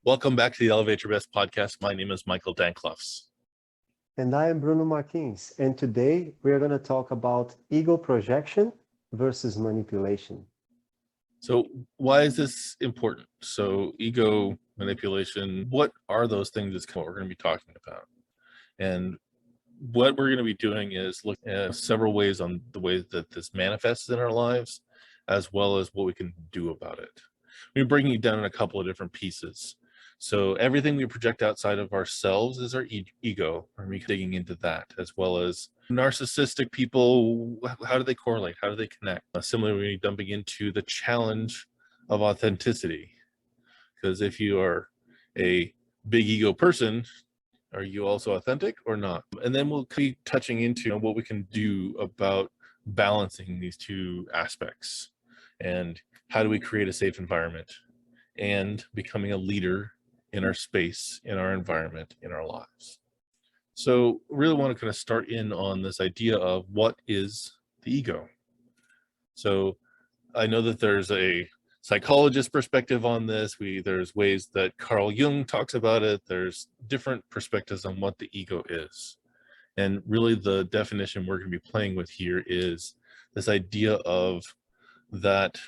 Welcome back to the Elevate Your Best podcast. My name is Michael Danklefs. And I am Bruno Martins. And today we're going to talk about ego projection versus manipulation. So why is this important? So ego manipulation, what are those things that's what we're going to be talking about? And what we're going to be doing is look at several ways on the ways that this manifests in our lives, as well as what we can do about it. We're breaking it down in a couple of different pieces. So everything we project outside of ourselves is our ego, and we're digging into that, as well as narcissistic people. How do they correlate? How do they connect? Similarly, we're dumping into the challenge of authenticity, because if you are a big ego person, are you also authentic or not? And then we'll be touching into what we can do about balancing these two aspects, and how do we create a safe environment and becoming a leader in our space, in our environment, in our lives. So really want to kind of start in on this idea of what is the ego. So I know that there's a psychologist perspective on this. There's ways that Carl Jung talks about it. There's different perspectives on what the ego is. And really the definition we're going to be playing with here is this idea of that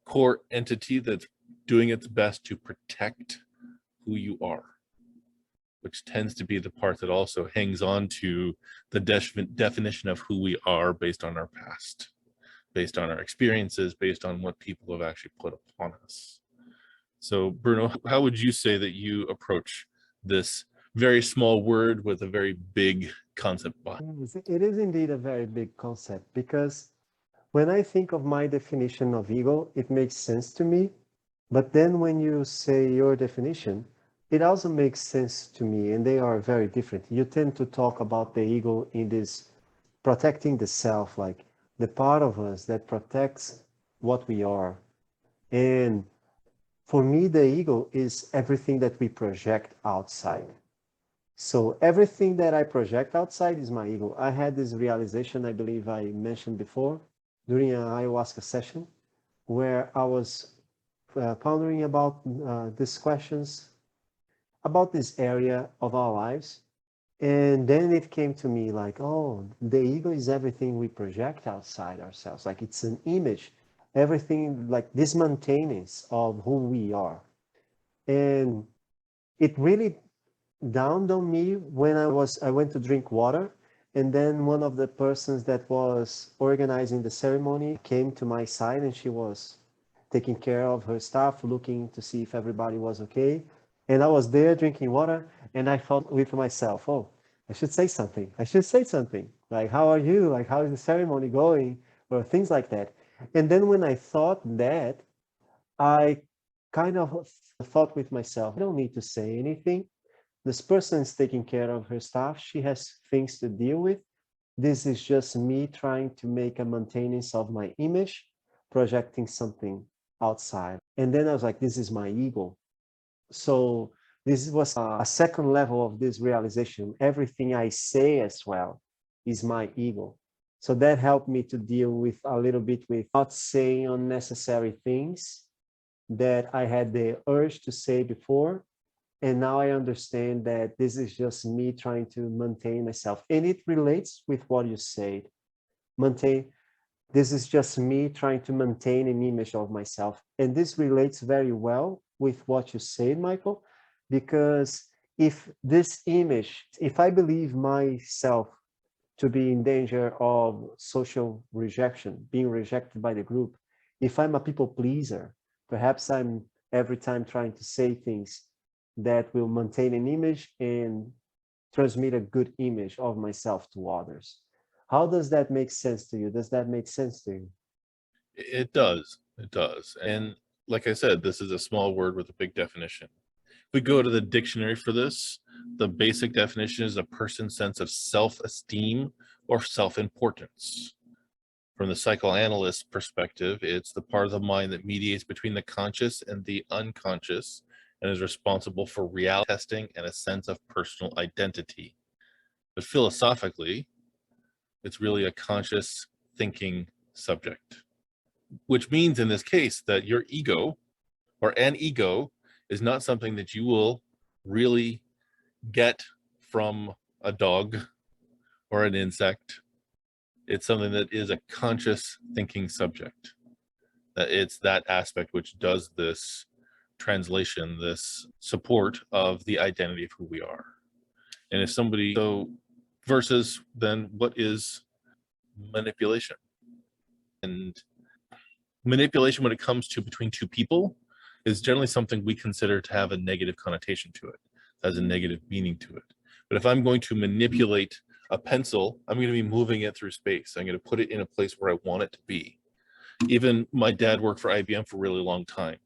core entity that's doing its best to protect who you are, which tends to be the part that also hangs on to the definition of who we are based on our past, based on our experiences, based on what people have actually put upon us. So Bruno, how would you say that you approach this very small word with a very big concept behind? Yes, it is indeed a very big concept because when I think of my definition of ego, it makes sense to me. But then when you say your definition, it also makes sense to me, and they are very different. You tend to talk about the ego in this protecting the self, like the part of us that protects what we are. And for me, the ego is everything that we project outside. So everything that I project outside is my ego. I had this realization, I believe I mentioned before, during an ayahuasca session, where I was pondering about these questions, about this area of our lives. And then it came to me like, oh, the ego is everything we project outside ourselves. Like it's an image, everything like this maintenance of who we are. And it really dawned on me when I went to drink water. And then one of the persons that was organizing the ceremony came to my side and she was taking care of her stuff, looking to see if everybody was okay. And I was there drinking water and I thought with myself, oh, I should say something. I should say something. Like, how are you? Like, how is the ceremony going? Or things like that. And then when I thought that, I kind of thought with myself, I don't need to say anything. This person is taking care of her stuff. She has things to deal with. This is just me trying to make a maintenance of my image, projecting something outside. And then I was like, this is my ego. So this was a second level of this realization. Everything I say as well is my ego. So that helped me to deal with a little bit with not saying unnecessary things that I had the urge to say before. And now I understand that this is just me trying to maintain myself. And it relates with what you said. This is just me trying to maintain an image of myself. And this relates very well with what you said, Michael, because if this image, if I believe myself to be in danger of social rejection, being rejected by the group, if I'm a people pleaser, perhaps I'm every time trying to say things that will maintain an image and transmit a good image of myself to others. How does that make sense to you? Does that make sense to you? It does. It does. And like I said, this is a small word with a big definition. If we go to the dictionary for this, the basic definition is a person's sense of self-esteem or self-importance. From the psychoanalyst perspective, it's the part of the mind that mediates between the conscious and the unconscious and is responsible for reality testing and a sense of personal identity. But philosophically, it's really a conscious thinking subject, which means in this case that your ego or an ego is not something that you will really get from a dog or an insect. It's something that is a conscious thinking subject. That it's that aspect which does this translation, this support of the identity of who we are. And if somebody, so versus then what is manipulation? And manipulation when it comes to between two people is generally something we consider to have a negative connotation to it, has a negative meaning to it. But if I'm going to manipulate a pencil, I'm going to be moving it through space. I'm going to put it in a place where I want it to be. Even my dad worked for IBM for a really long time.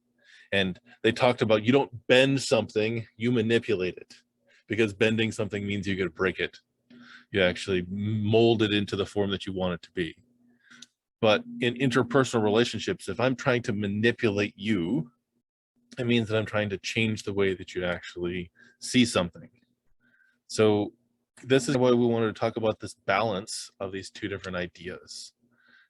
And they talked about you don't bend something, you manipulate it. Because bending something means you get to break it. You actually mold it into the form that you want it to be. But in interpersonal relationships, if I'm trying to manipulate you, it means that I'm trying to change the way that you actually see something. So this is why we wanted to talk about this balance of these two different ideas,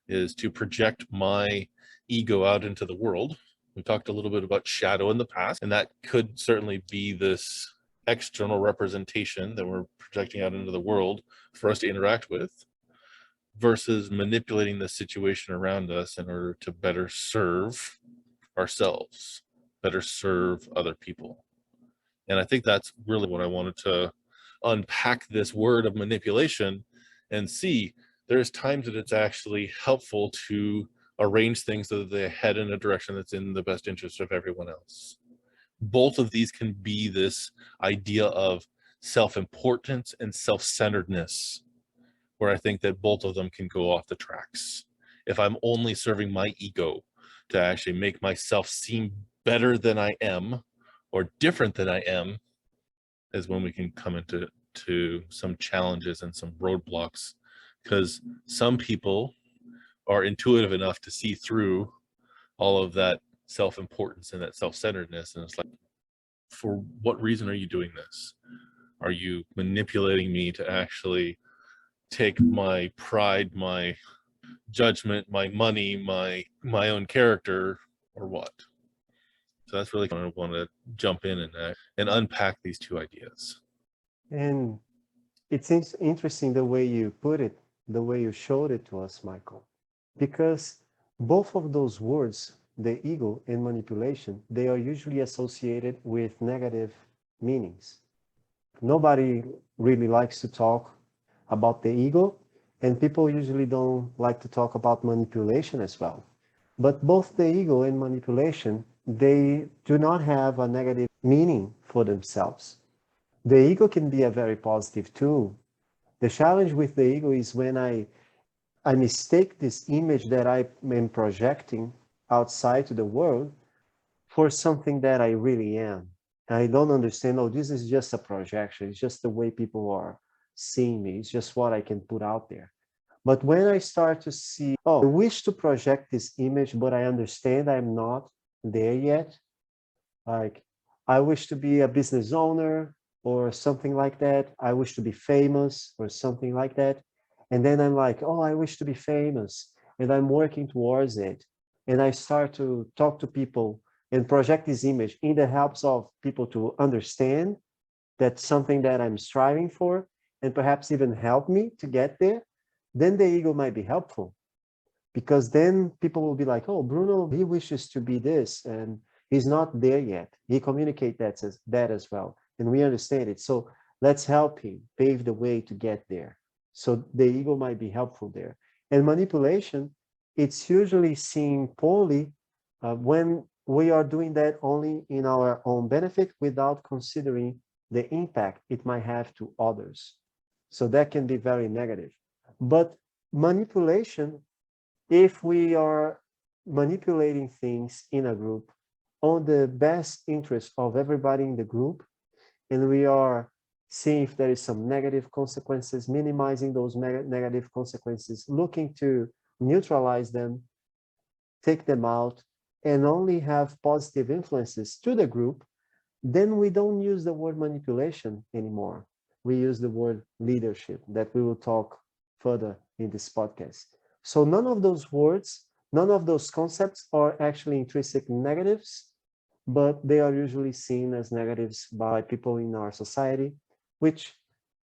is to project my ego out into the world. We talked a little bit about shadow in the past, and that could certainly be this external representation that we're projecting out into the world for us to interact with, versus manipulating the situation around us in order to better serve ourselves, better serve other people. And I think that's really what I wanted to unpack, this word of manipulation, and see there's times that it's actually helpful to arrange things so that they head in a direction that's in the best interest of everyone else. Both of these can be this idea of self-importance and self-centeredness, where I think that both of them can go off the tracks. If I'm only serving my ego to actually make myself seem better than I am or different than I am, is when we can come into some challenges and some roadblocks, because some people are intuitive enough to see through all of that self-importance and that self-centeredness. And it's like, for what reason are you doing this? Are you manipulating me to actually take my pride, my judgment, my money, my own character, or what? So that's really kind of want to jump in and unpack these two ideas. And it seems interesting the way you put it, the way you showed it to us, Michael, because both of those words, the ego and manipulation, they are usually associated with negative meanings. Nobody really likes to talk about the ego, and people usually don't like to talk about manipulation as well. But both the ego and manipulation, they do not have a negative meaning for themselves. The ego can be a very positive tool. The challenge with the ego is when I mistake this image that I am projecting outside to the world for something that I really am. I don't understand, oh, this is just a projection. It's just the way people are seeing me. It's just what I can put out there. But when I start to see, oh, I wish to project this image, but I understand I'm not there yet. Like, I wish to be a business owner or something like that. I wish to be famous or something like that. And then I'm like, oh, I wish to be famous. And I'm working towards it. And I start to talk to people and project this image in the helps of people to understand that's something that I'm striving for, and perhaps even help me to get there. Then the ego might be helpful, because then people will be like, oh, Bruno, he wishes to be this, and he's not there yet. He communicates that as well, and we understand it. So let's help him pave the way to get there. So the ego might be helpful there. And manipulation, it's usually seen poorly when we are doing that only in our own benefit without considering the impact it might have to others. So that can be very negative. But manipulation, if we are manipulating things in a group on the best interest of everybody in the group, and we are seeing if there is some negative consequences, minimizing those negative consequences, looking to neutralize them, take them out, and only have positive influences to the group, then we don't use the word manipulation anymore. We use the word leadership, that we will talk further in this podcast. So none of those words, none of those concepts are actually intrinsic negatives, but they are usually seen as negatives by people in our society, which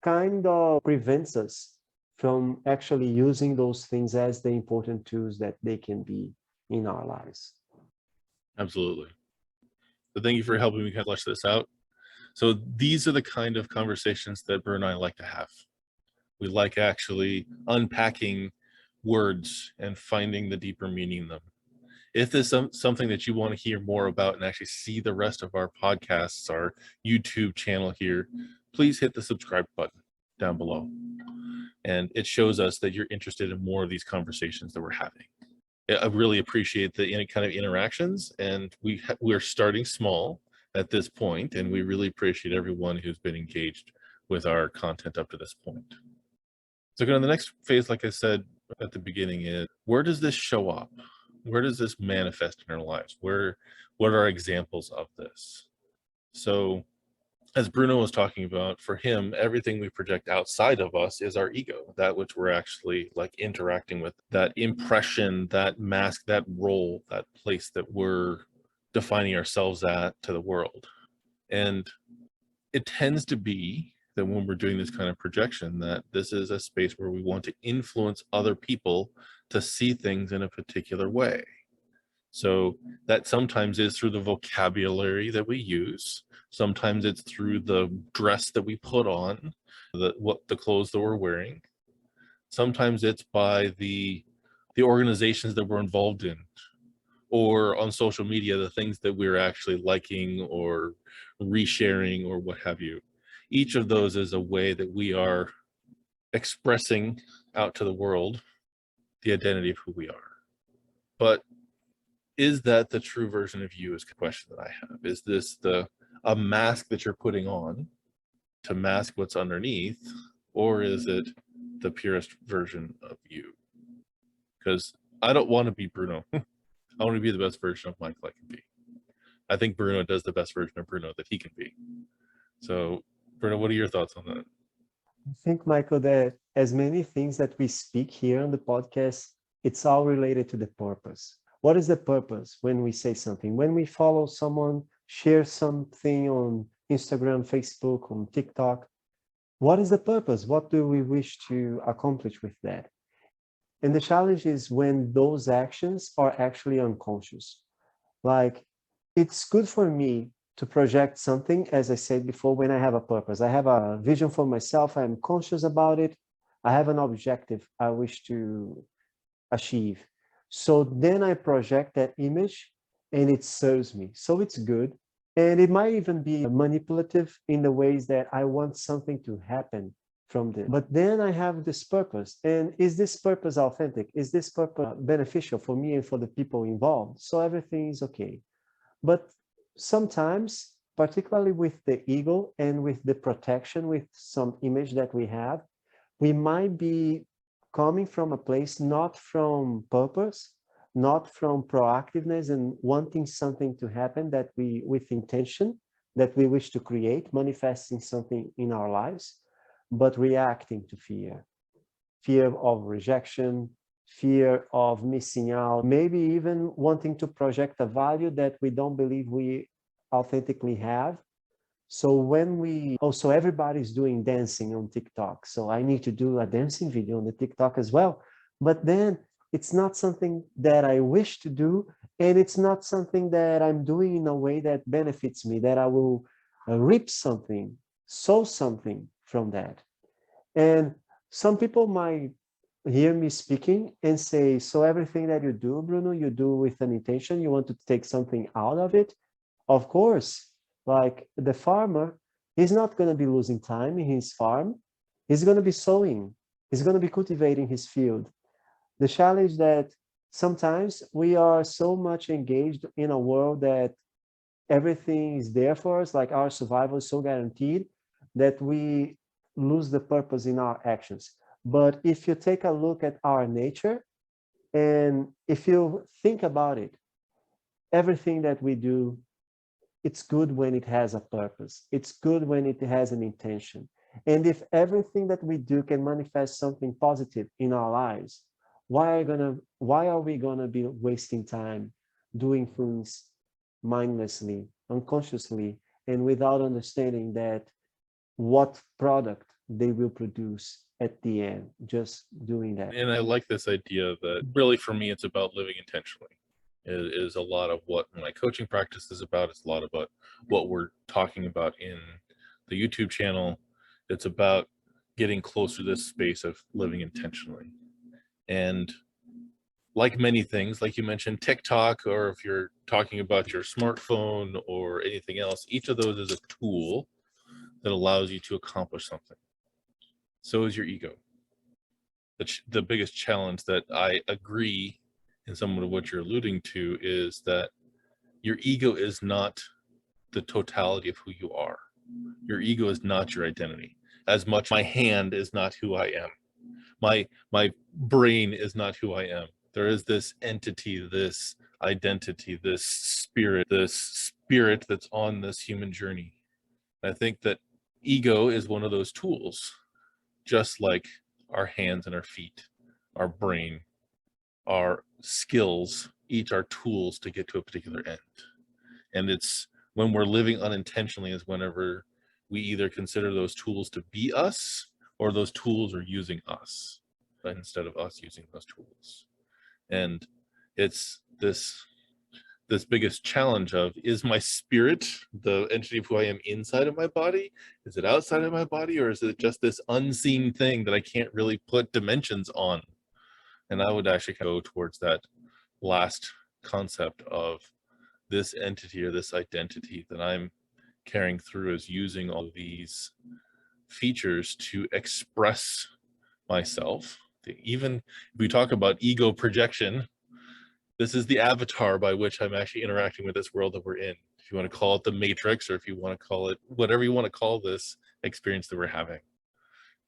kind of prevents us from actually using those things as the important tools that they can be in our lives. Absolutely. So thank you for helping me kind of flesh this out. So these are the kind of conversations that Bruno and I like to have. We like actually unpacking words and finding the deeper meaning in them. If there's something that you want to hear more about and actually see the rest of our podcasts, our YouTube channel here, please hit the subscribe button down below. And it shows us that you're interested in more of these conversations that we're having. I really appreciate the kind of interactions, and we're starting small at this point, and we really appreciate everyone who's been engaged with our content up to this point. So the next phase, like I said at the beginning, is where does this show up? Where does this manifest in our lives? What are examples of this? So as Bruno was talking about, for him, everything we project outside of us is our ego, that which we're actually like interacting with, that impression, that mask, that role, that place that we're defining ourselves at to the world. And it tends to be that when we're doing this kind of projection, that this is a space where we want to influence other people to see things in a particular way. So that sometimes is through the vocabulary that we use. Sometimes it's through the dress that we put on, the clothes that we're wearing. Sometimes it's by the organizations that we're involved in, or on social media, the things that we're actually liking or resharing or what have you. Each of those is a way that we are expressing out to the world the identity of who we are. But is that the true version of you is the question that I have. Is this a mask that you're putting on to mask what's underneath, or is it the purest version of you? Because I don't want to be Bruno. I want to be the best version of Michael I can be. I think Bruno does the best version of Bruno that he can be. So, Bruno, what are your thoughts on that? I think, Michael, that as many things that we speak here on the podcast, it's all related to the purpose. What is the purpose when we say something? When we follow someone, share something on Instagram, Facebook, on TikTok, what is the purpose? What do we wish to accomplish with that? And the challenge is when those actions are actually unconscious. Like, it's good for me to project something, as I said before, when I have a purpose. I have a vision for myself, I'm conscious about it, I have an objective I wish to achieve. So then I project that image and it serves me. So it's good. And it might even be manipulative in the ways that I want something to happen from this. But then I have this purpose. And is this purpose authentic? Is this purpose beneficial for me and for the people involved? So everything is okay. But sometimes, particularly with the ego and with the protection, with some image that we have, we might be coming from a place not from purpose, not from proactiveness and wanting something to happen that we, with intention, that we wish to create, manifesting something in our lives, but reacting to fear. Fear of rejection, fear of missing out, maybe even wanting to project a value that we don't believe we authentically have. So when we also, everybody's doing dancing on TikTok, so I need to do a dancing video on the TikTok as well. But then it's not something that I wish to do, and it's not something that I'm doing in a way that benefits me, that I will reap something, sow something from that. And some people might hear me speaking and say, so everything that you do, Bruno, you do with an intention, you want to take something out of it? Of course. Like the farmer, he's not going to be losing time in his farm. He's going to be sowing. He's going to be cultivating his field. The challenge that sometimes we are so much engaged in a world that everything is there for us, like our survival is so guaranteed, that we lose the purpose in our actions. But if you take a look at our nature, and if you think about it, everything that we do, it's good when it has a purpose. It's good when it has an intention. And if everything that we do can manifest something positive in our lives, why are we gonna be wasting time doing things mindlessly, unconsciously, and without understanding that what product they will produce at the end, just doing that. And I like this idea that really for me, it's about living intentionally. It is a lot of what my coaching practice is about. It's a lot about what we're talking about in the YouTube channel. It's about getting closer to this space of living intentionally. And like many things, like you mentioned, TikTok, or if you're talking about your smartphone or anything else, each of those is a tool that allows you to accomplish something. So is your ego. The biggest challenge that I agree in some of what you're alluding to is that your ego is not the totality of who you are. Your ego is not your identity. As much my hand is not who I am. My brain is not who I am. There is this entity, this identity, this spirit that's on this human journey. I think that ego is one of those tools, just like our hands and our feet, our brain, our skills, each are tools to get to a particular end. And it's when we're living unintentionally is whenever we either consider those tools to be us or those tools are using us instead of us using those tools. And it's this biggest challenge of, is my spirit the entity of who I am inside of my body? Is it outside of my body? Or is it just this unseen thing that I can't really put dimensions on? And I would actually go towards that last concept of this entity or this identity that I'm carrying through as using all of these features to express myself. Even if we talk about ego projection, this is the avatar by which I'm actually interacting with this world that we're in. If you want to call it the matrix, or if you want to call it whatever you want to call this experience that we're having.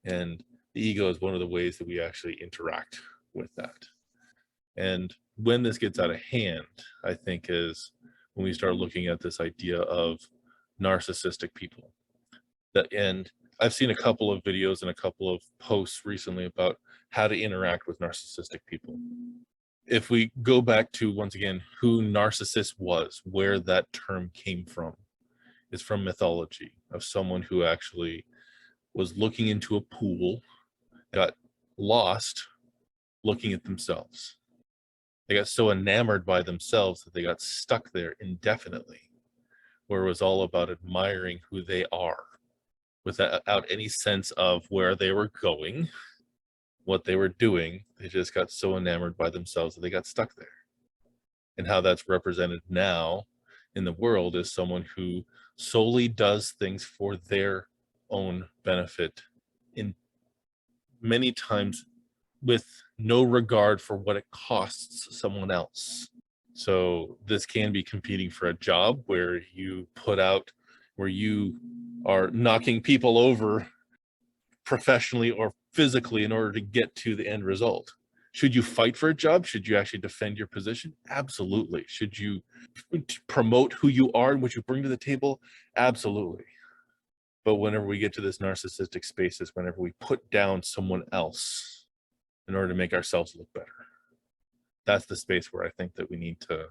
And the ego is one of the ways that we actually interact with that. And when this gets out of hand, I think is when we start looking at this idea of narcissistic people. And I've seen a couple of videos and a couple of posts recently about how to interact with narcissistic people. If we go back to, once again, who Narcissus was, where that term came from, is from mythology of someone who actually was looking into a pool, got lost looking at themselves. They got so enamored by themselves that they got stuck there indefinitely, where it was all about admiring who they are without any sense of where they were going, what they were doing. They just got so enamored by themselves that they got stuck there. And how that's represented now in the world is someone who solely does things for their own benefit, in many times with no regard for what it costs someone else. So this can be competing for a job where you put out, where you are knocking people over professionally or physically in order to get to the end result. Should you fight for a job? Should you actually defend your position? Absolutely. Should you promote who you are and what you bring to the table? Absolutely. But whenever we get to this narcissistic spaces, whenever we put down someone else in order to make ourselves look better, that's the space where I think that we need to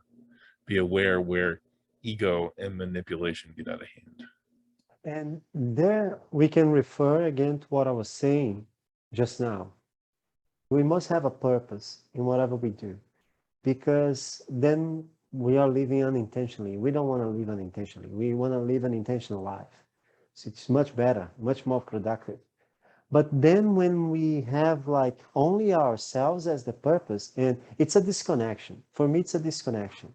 be aware where ego and manipulation get out of hand. And there we can refer again to what I was saying just now. We must have a purpose in whatever we do, because then we are living unintentionally. We don't want to live unintentionally. We want to live an intentional life. So it's much better, much more productive. But then when we have like only ourselves as the purpose, and it's a disconnection. For me, it's a disconnection.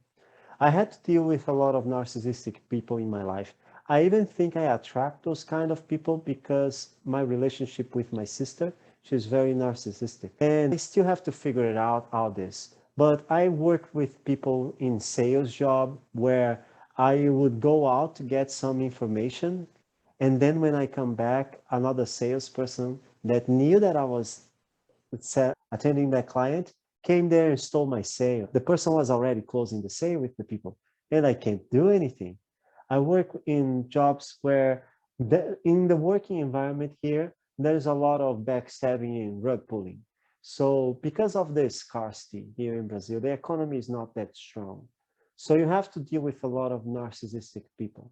I had to deal with a lot of narcissistic people in my life. I even think I attract those kind of people because my relationship with my sister, she's very narcissistic. And I still have to figure it out, all this. But I work with people in sales job where I would go out to get some information. And then when I come back, another salesperson that knew that I was attending that client came there and stole my sale. The person was already closing the sale with the people, and I can't do anything. I work in jobs where in the working environment here, there's a lot of backstabbing and rug pulling. So because of the scarcity here in Brazil, the economy is not that strong. So you have to deal with a lot of narcissistic people.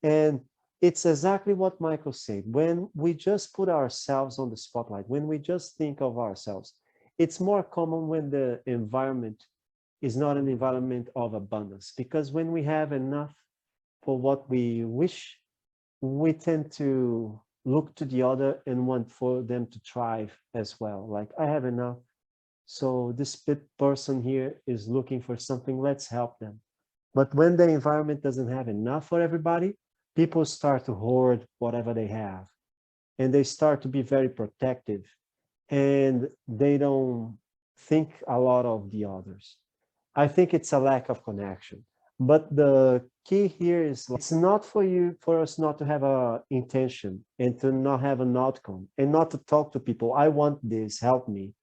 And it's exactly what Michael said. When we just put ourselves on the spotlight, when we just think of ourselves, it's more common when the environment is not an environment of abundance. Because when we have enough for what we wish, we tend to look to the other and want for them to thrive as well. Like, I have enough. So this person here is looking for something, let's help them. But when the environment doesn't have enough for everybody, people start to hoard whatever they have. And they start to be very protective. And they don't think a lot of the others. I think it's a lack of connection. But the key here is it's not for us not to have a intention and to not have an outcome and not to talk to people. I want this, help me.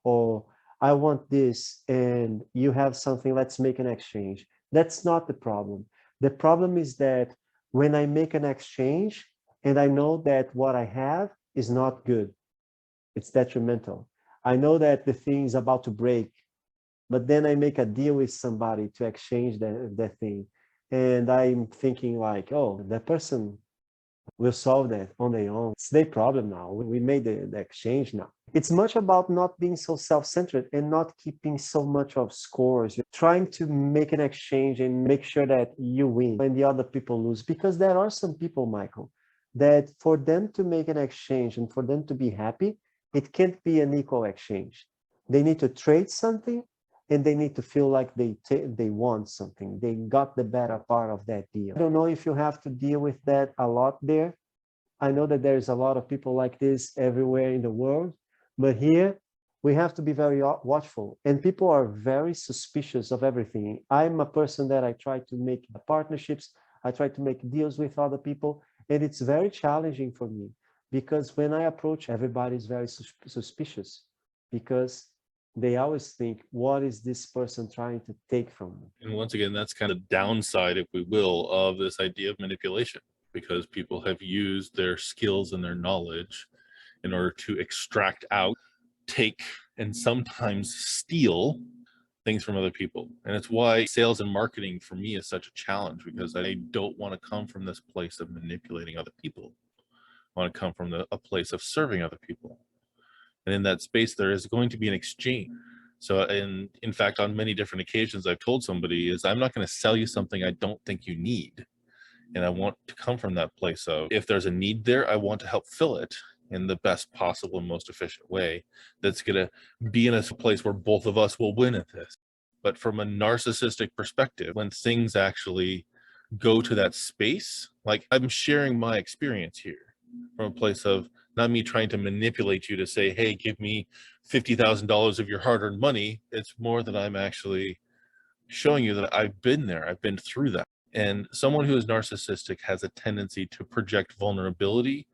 Or I want this and you have something, let's make an exchange. That's not the problem. The problem is that when I make an exchange and I know that what I have is not good, it's detrimental. I know that the thing is about to break, but then I make a deal with somebody to exchange that thing. And I'm thinking like, oh, that person will solve that on their own. It's their problem now. We made the exchange now. It's much about not being so self-centered and not keeping so much of scores. You're trying to make an exchange and make sure that you win and the other people lose. Because there are some people, Michael, that for them to make an exchange and for them to be happy, it can't be an equal exchange. They need to trade something and they need to feel like they want something. They got the better part of that deal. I don't know if you have to deal with that a lot there. I know that there's a lot of people like this everywhere in the world, but here we have to be very watchful, and people are very suspicious of everything. I'm a person that I try to make partnerships. I try to make deals with other people, and it's very challenging for me because when I approach, everybody's very suspicious because they always think, what is this person trying to take from me? And once again, that's kind of downside, if we will, of this idea of manipulation, because people have used their skills and their knowledge in order to extract out, take, and sometimes steal things from other people. And it's why sales and marketing for me is such a challenge, because I don't want to come from this place of manipulating other people. I want to come from a place of serving other people. And in that space, there is going to be an exchange. So, in fact, on many different occasions, I've told somebody is I'm not going to sell you something I don't think you need. And I want to come from that place of, if there's a need there, I want to help fill it in the best possible and most efficient way. That's going to be in a place where both of us will win at this. But from a narcissistic perspective, when things actually go to that space, like I'm sharing my experience here from a place of not me trying to manipulate you to say, hey, give me $50,000 of your hard-earned money. It's more that I'm actually showing you that I've been there. I've been through that. And someone who is narcissistic has a tendency to project vulnerability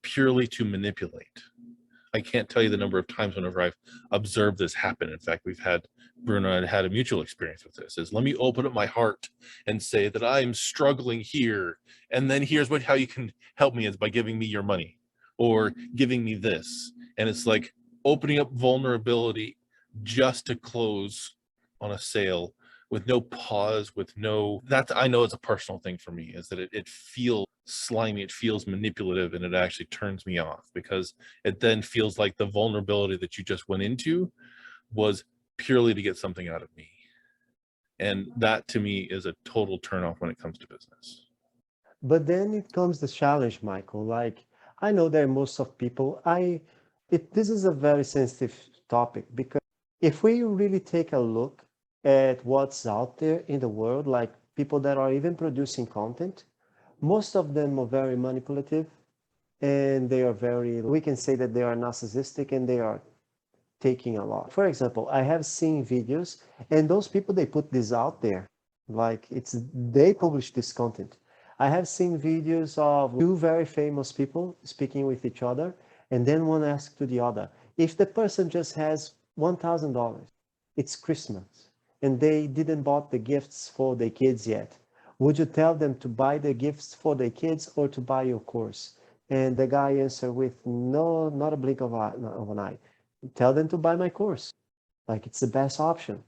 purely to manipulate. I can't tell you the number of times whenever I've observed this happen. In fact, Bruno and I had a mutual experience with this, is let me open up my heart and say that I'm struggling here. And then here's how you can help me is by giving me your money or giving me this. And it's like opening up vulnerability just to close on a sale with no pause, with no, that I know it's a personal thing for me, is that it feels slimy, it feels manipulative, and it actually turns me off because it then feels like the vulnerability that you just went into was purely to get something out of me. And that to me is a total turnoff when it comes to business. But then it comes the challenge, Michael. Like, I know that most of people, this is a very sensitive topic because if we really take a look at what's out there in the world, like people that are even producing content, most of them are very manipulative and they are we can say that they are narcissistic and they are taking a lot. For example, I have seen videos and those people, they put this out there, like they publish this content. I have seen videos of two very famous people speaking with each other, and then one asks to the other, if the person just has $1,000, it's Christmas, and they didn't bought the gifts for their kids yet, would you tell them to buy the gifts for their kids or to buy your course? And the guy answered with, no, not a blink of an eye. Tell them to buy my course. Like, it's the best option.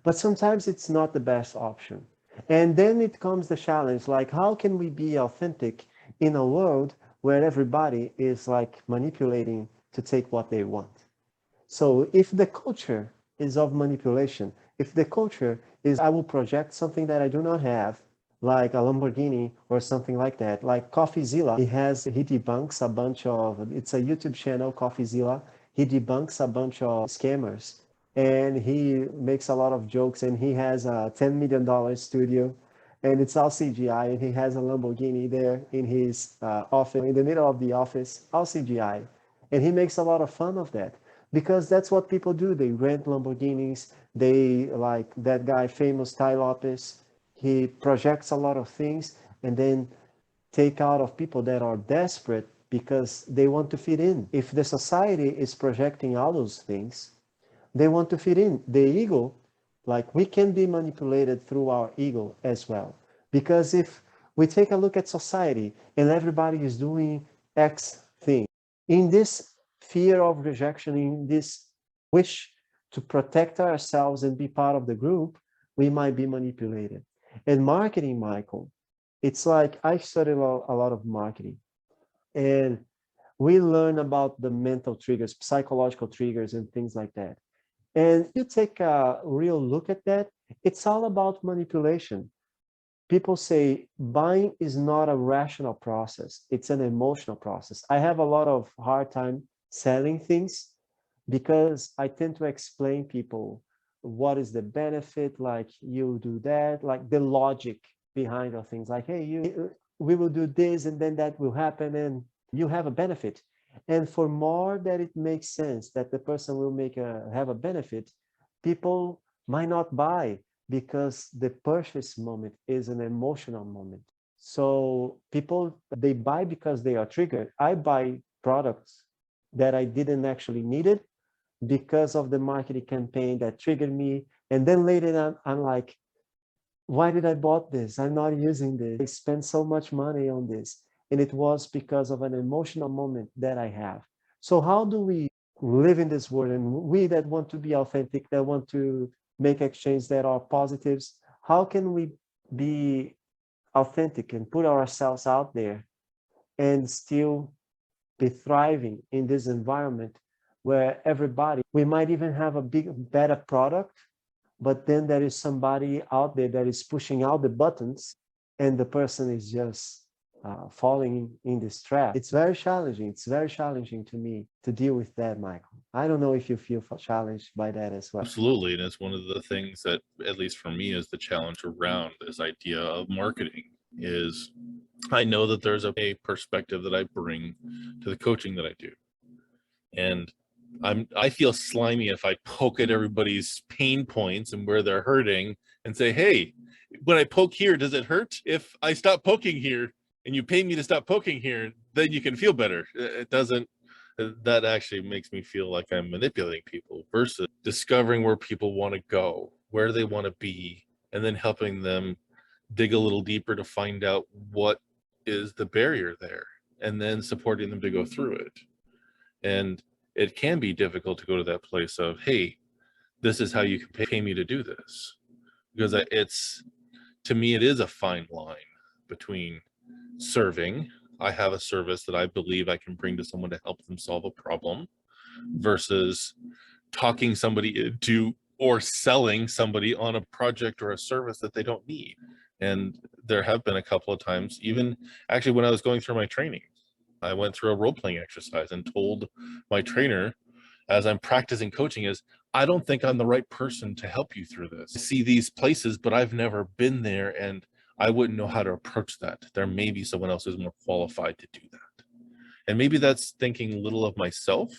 But sometimes it's not the best option. And then it comes the challenge, like how can we be authentic in a world where everybody is like manipulating to take what they want? So if the culture is of manipulation, if the culture is I will project something that I do not have, like a Lamborghini or something like that, like CoffeeZilla, he debunks a bunch of, it's a YouTube channel, CoffeeZilla. He debunks a bunch of scammers and he makes a lot of jokes and he has a $10 million studio and it's all CGI and he has a Lamborghini there in his office, in the middle of the office, all CGI. And he makes a lot of fun of that because that's what people do. They rent Lamborghinis. They like that guy, famous Ty Lopez. He projects a lot of things and then take out of people that are desperate because they want to fit in. If the society is projecting all those things, they want to fit in. The ego, like we can be manipulated through our ego as well. Because if we take a look at society and everybody is doing X thing, in this fear of rejection, in this wish to protect ourselves and be part of the group, we might be manipulated. And marketing, Michael, it's like I studied a lot of marketing and we learn about the mental triggers, psychological triggers and things like that. And you take a real look at that, it's all about manipulation. People say buying is not a rational process, it's an emotional process. I have a lot of hard time selling things because I tend to explain people what is the benefit, like you do that, like the logic behind of things, like, hey, we will do this and then that will happen and you have a benefit. And for more that it makes sense that the person will have a benefit, people might not buy because the purchase moment is an emotional moment. So people, they buy because they are triggered. I buy products that I didn't actually need it because of the marketing campaign that triggered me. And then later on, I'm like, why did I bought this? I'm not using this. I spent so much money on this. And it was because of an emotional moment that I have. So how do we live in this world? And we that want to be authentic, that want to make exchanges that are positives, how can we be authentic and put ourselves out there and still be thriving in this environment where everybody, we might even have a better product, but then there is somebody out there that is pushing out the buttons and the person is just falling in this trap. It's very challenging. It's very challenging to me to deal with that, Michael. I don't know if you feel challenged by that as well. Absolutely. And it's one of the things that, at least for me, is the challenge around this idea of marketing is I know that there's a perspective that I bring to the coaching that I do. And I feel slimy if I poke at everybody's pain points and where they're hurting and say, hey, when I poke here, does it hurt? If I stop poking here and you pay me to stop poking here, then you can feel better. It doesn't, that actually makes me feel like I'm manipulating people versus discovering where people want to go, where they want to be, and then helping them dig a little deeper to find out what is the barrier there and then supporting them to go through it. And it can be difficult to go to that place of, hey, this is how you can pay me to do this. Because it's, to me, it is a fine line between serving. I have a service that I believe I can bring to someone to help them solve a problem versus talking somebody into or selling somebody on a project or a service that they don't need. And there have been a couple of times, even actually when I was going through my training, I went through a role-playing exercise and told my trainer as I'm practicing coaching is, I don't think I'm the right person to help you through this. I see these places, but I've never been there and I wouldn't know how to approach that. There may be someone else who's more qualified to do that. And maybe that's thinking little of myself,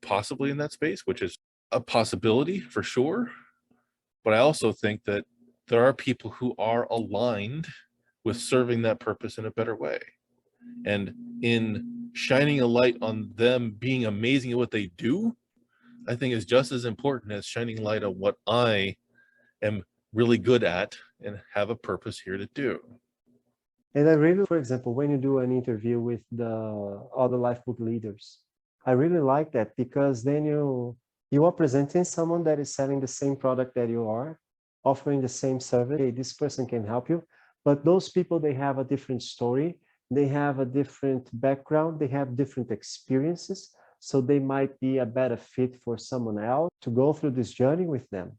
possibly in that space, which is a possibility for sure. But I also think that there are people who are aligned with serving that purpose in a better way. And in shining a light on them being amazing at what they do, I think is just as important as shining light on what I am really good at and have a purpose here to do. And I really, for example, when you do an interview with the other life book leaders, I really like that because then you are presenting someone that is selling the same product that you are, offering the same service. Hey, this person can help you. But those people, they have a different story. They have a different background. They have different experiences. So they might be a better fit for someone else to go through this journey with them.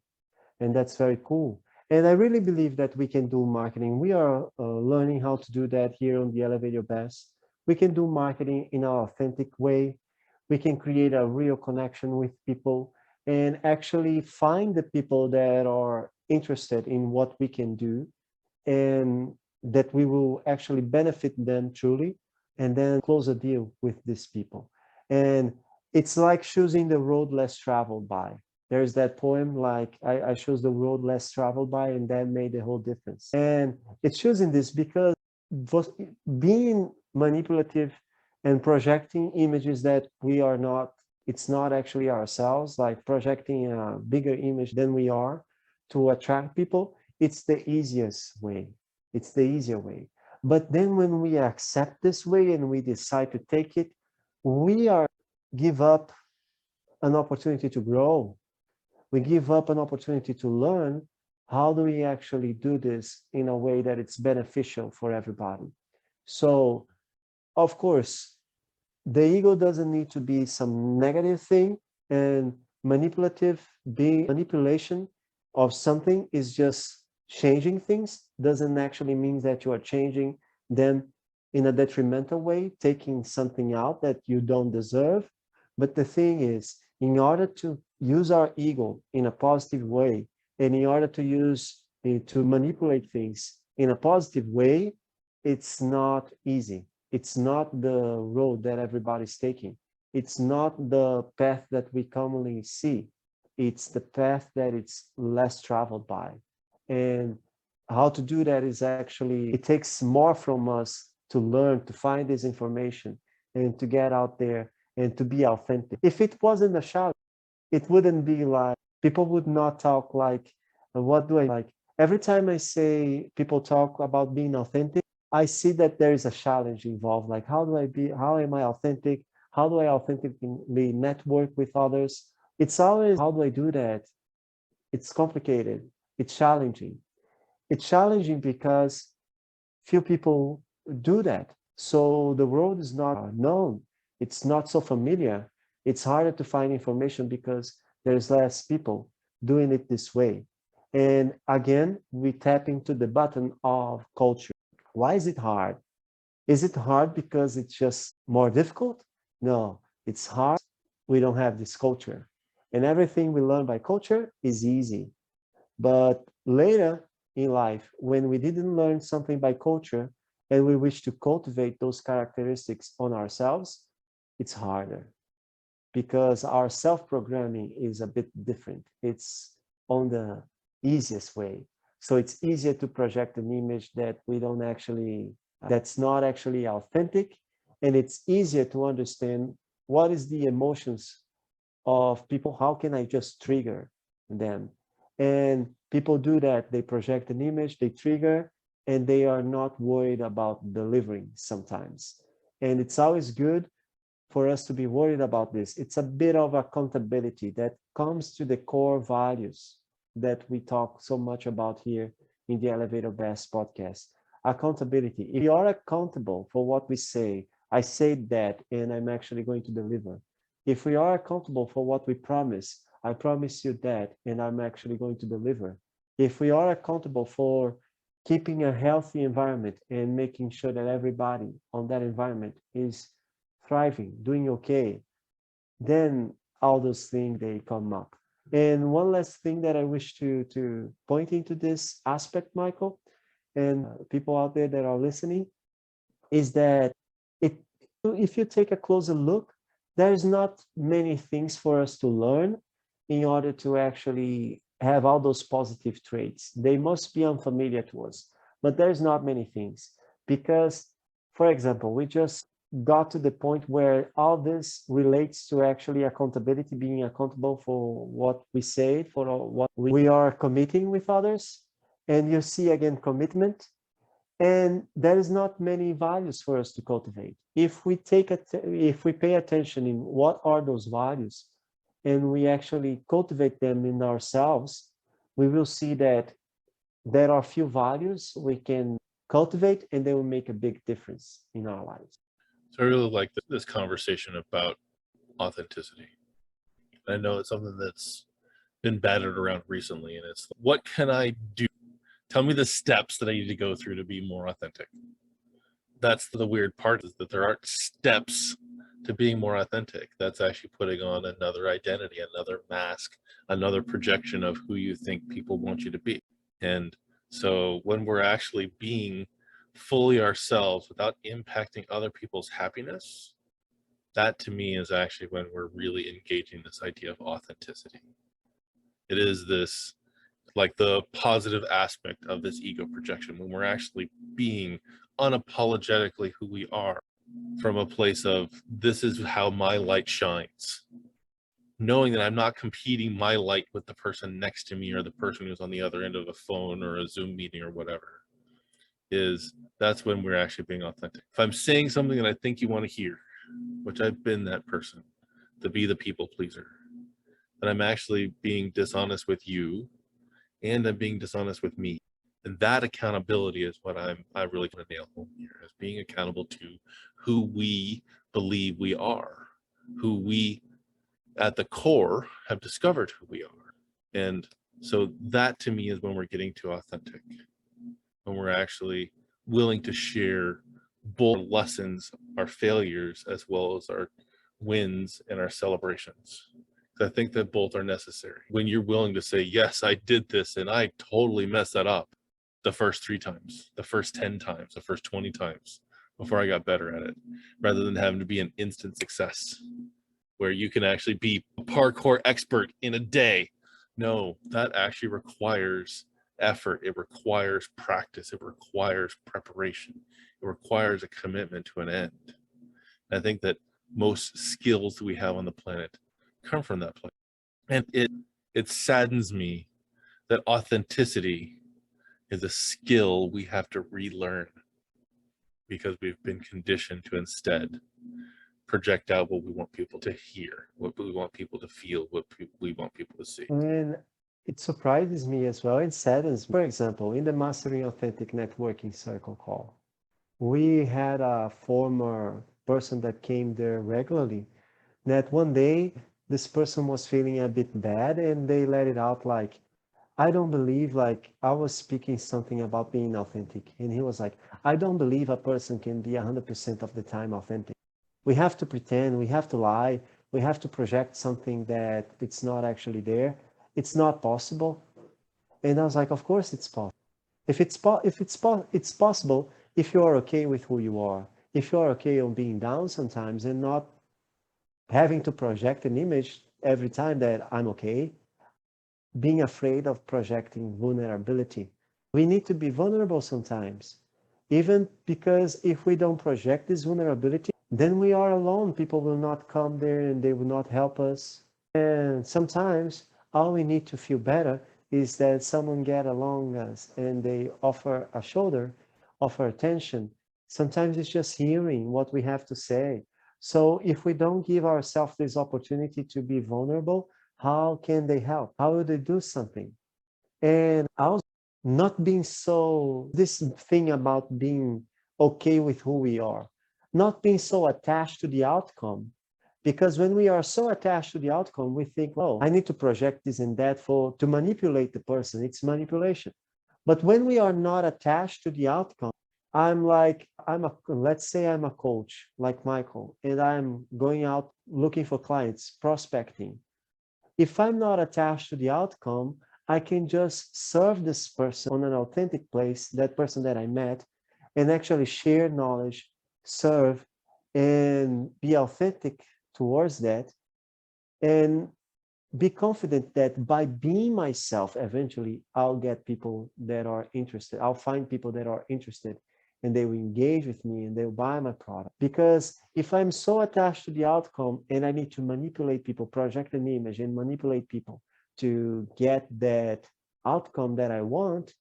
And that's very cool. And I really believe that we can do marketing. We are learning how to do that here on the Elevate Your Best. We can do marketing in an authentic way. We can create a real connection with people and actually find the people that are interested in what we can do and that we will actually benefit them truly, and then close a deal with these people. And it's like choosing the road less traveled by. There's that poem, like, I chose the road less traveled by, and that made the whole difference. And it's choosing this because being manipulative and projecting images that we are not, it's not actually ourselves, like projecting a bigger image than we are to attract people, it's the easiest way. It's the easier way. But then when we accept this way and we decide to take it, we are give up an opportunity to grow. We give up an opportunity to learn how do we actually do this in a way that it's beneficial for everybody. So, of course, the ego doesn't need to be some negative thing, and manipulation of something is just changing things, doesn't actually mean that you are changing them in a detrimental way, taking something out that you don't deserve. But the thing is, in order to use our ego in a positive way, and in order to use it to manipulate things in a positive way, it's not easy. It's not the road that everybody's taking. It's not the path that we commonly see. It's the path that it's less traveled by. And how to do that is actually, it takes more from us to learn, to find this information, and to get out there and to be authentic. If it wasn't a challenge, it wouldn't be like, people would not talk like, what do I like? Every time I say people talk about being authentic, I see that there is a challenge involved. Like, how am I authentic? How do I authentically network with others? It's always, how do I do that? It's complicated. It's challenging. It's challenging because few people do that. So the world is not known. It's not so familiar. It's harder to find information because there's less people doing it this way. And again, we tap into the button of culture. Why is it hard? Is it hard because it's just more difficult? No, it's hard. We don't have this culture. And everything we learn by culture is easy. But later in life, when we didn't learn something by culture and we wish to cultivate those characteristics on ourselves, it's harder because our self-programming is a bit different. It's on the easiest way. So it's easier to project an image that we don't actually, that's not actually authentic. And it's easier to understand what is the emotions of people. How can I just trigger them? And people do that. They project an image, they trigger, and they are not worried about delivering sometimes. And it's always good for us to be worried about this. It's a bit of accountability that comes to the core values that we talk so much about here in the Elevator Best podcast. Accountability. If you are accountable for what we say, I said that, and I'm actually going to deliver. If we are accountable for what we promise, I promise you that, and I'm actually going to deliver. If we are accountable for keeping a healthy environment and making sure that everybody on that environment is thriving, doing okay, then all those things, they come up. And one last thing that I wish to point into this aspect, Michael, and people out there that are listening, is that if you take a closer look, there's not many things for us to learn in order to actually have all those positive traits. They must be unfamiliar to us, but there's not many things because, for example, we just got to the point where all this relates to actually accountability, being accountable for what we say, for what we are committing with others. And you see again, commitment. And there is not many values for us to cultivate. If we pay attention in what are those values, and we actually cultivate them in ourselves, we will see that there are few values we can cultivate, and they will make a big difference in our lives. So I really like this conversation about authenticity. I know it's something that's been battered around recently, and it's what can I do? Tell me the steps that I need to go through to be more authentic. That's the weird part, is that there aren't steps to being more authentic. That's actually putting on another identity, another mask, another projection of who you think people want you to be. And so when we're actually being fully ourselves without impacting other people's happiness, that to me is actually when we're really engaging this idea of authenticity. It is this, like, the positive aspect of this ego projection, when we're actually being unapologetically who we are from a place of, this is how my light shines, knowing that I'm not competing my light with the person next to me or the person who's on the other end of a phone or a Zoom meeting or whatever. That's when we're actually being authentic. If I'm saying something that I think you want to hear, which I've been that person, to be the people pleaser, then I'm actually being dishonest with you, and I'm being dishonest with me. And that accountability is what I really want to nail home here, is being accountable to who we believe we are, who we at the core have discovered who we are. And so that to me is when we're getting to authentic, when we're actually willing to share both lessons, our failures, as well as our wins and our celebrations. I think that both are necessary. When you're willing to say, yes, I did this and I totally messed that up the first 3 times, the first 10 times, the first 20 times before I got better at it, rather than having to be an instant success where you can actually be a parkour expert in a day. No, that actually requires effort. It requires practice. It requires preparation. It requires a commitment to an end. And I think that most skills that we have on the planet come from that place. And it saddens me that authenticity is a skill we have to relearn, because we've been conditioned to instead project out what we want people to hear, what we want people to feel, what we want people to see. And it surprises me as well, and saddens me. For example, in the Mastering Authentic Networking Circle call, we had a former person that came there regularly, that one day this person was feeling a bit bad, and they let it out like, I don't believe, like, I was speaking something about being authentic, and he was like, I don't believe a person can be 100% of the time authentic. We have to pretend, we have to lie, we have to project something that it's not actually there. It's not possible. And I was like, of course it's possible. It's possible if you're okay with who you are, if you're okay on being down sometimes and not having to project an image every time that I'm okay, being afraid of projecting vulnerability. We need to be vulnerable sometimes, even because if we don't project this vulnerability, then we are alone. People will not come there and they will not help us. And sometimes all we need to feel better is that someone get along us and they offer a shoulder, offer attention. Sometimes it's just hearing what we have to say. So if we don't give ourselves this opportunity to be vulnerable, how can they help? How will they do something? And also not being so, this thing about being okay with who we are, not being so attached to the outcome. Because when we are so attached to the outcome, we think, oh, I need to project this and that to manipulate the person. It's manipulation. But when we are not attached to the outcome, let's say I'm a coach like Michael, and I'm going out looking for clients, prospecting. If I'm not attached to the outcome, I can just serve this person on an authentic place, that person that I met, and actually share knowledge, serve, and be authentic towards that, and be confident that by being myself, eventually I'll get people that are interested. I'll find people that are interested, and they will engage with me and they'll buy my product. Because if I'm so attached to the outcome and I need to manipulate people, project an image and manipulate people to get that outcome that I want,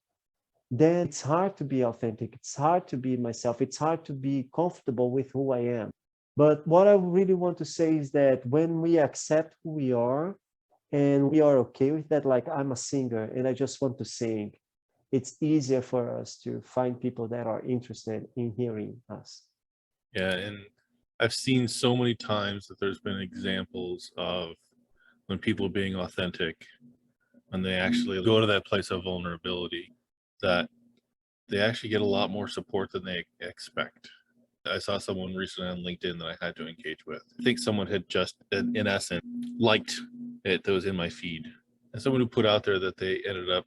then it's hard to be authentic. It's hard to be myself. It's hard to be comfortable with who I am. But what I really want to say is that when we accept who we are and we are okay with that, like I'm a singer and I just want to sing, it's easier for us to find people that are interested in hearing us. Yeah, and I've seen so many times that there's been examples of when people being authentic, when they actually go to that place of vulnerability, that they actually get a lot more support than they expect. I saw someone recently on LinkedIn that I had to engage with. I think someone had just, in essence, liked it that was in my feed. And someone who put out there that they ended up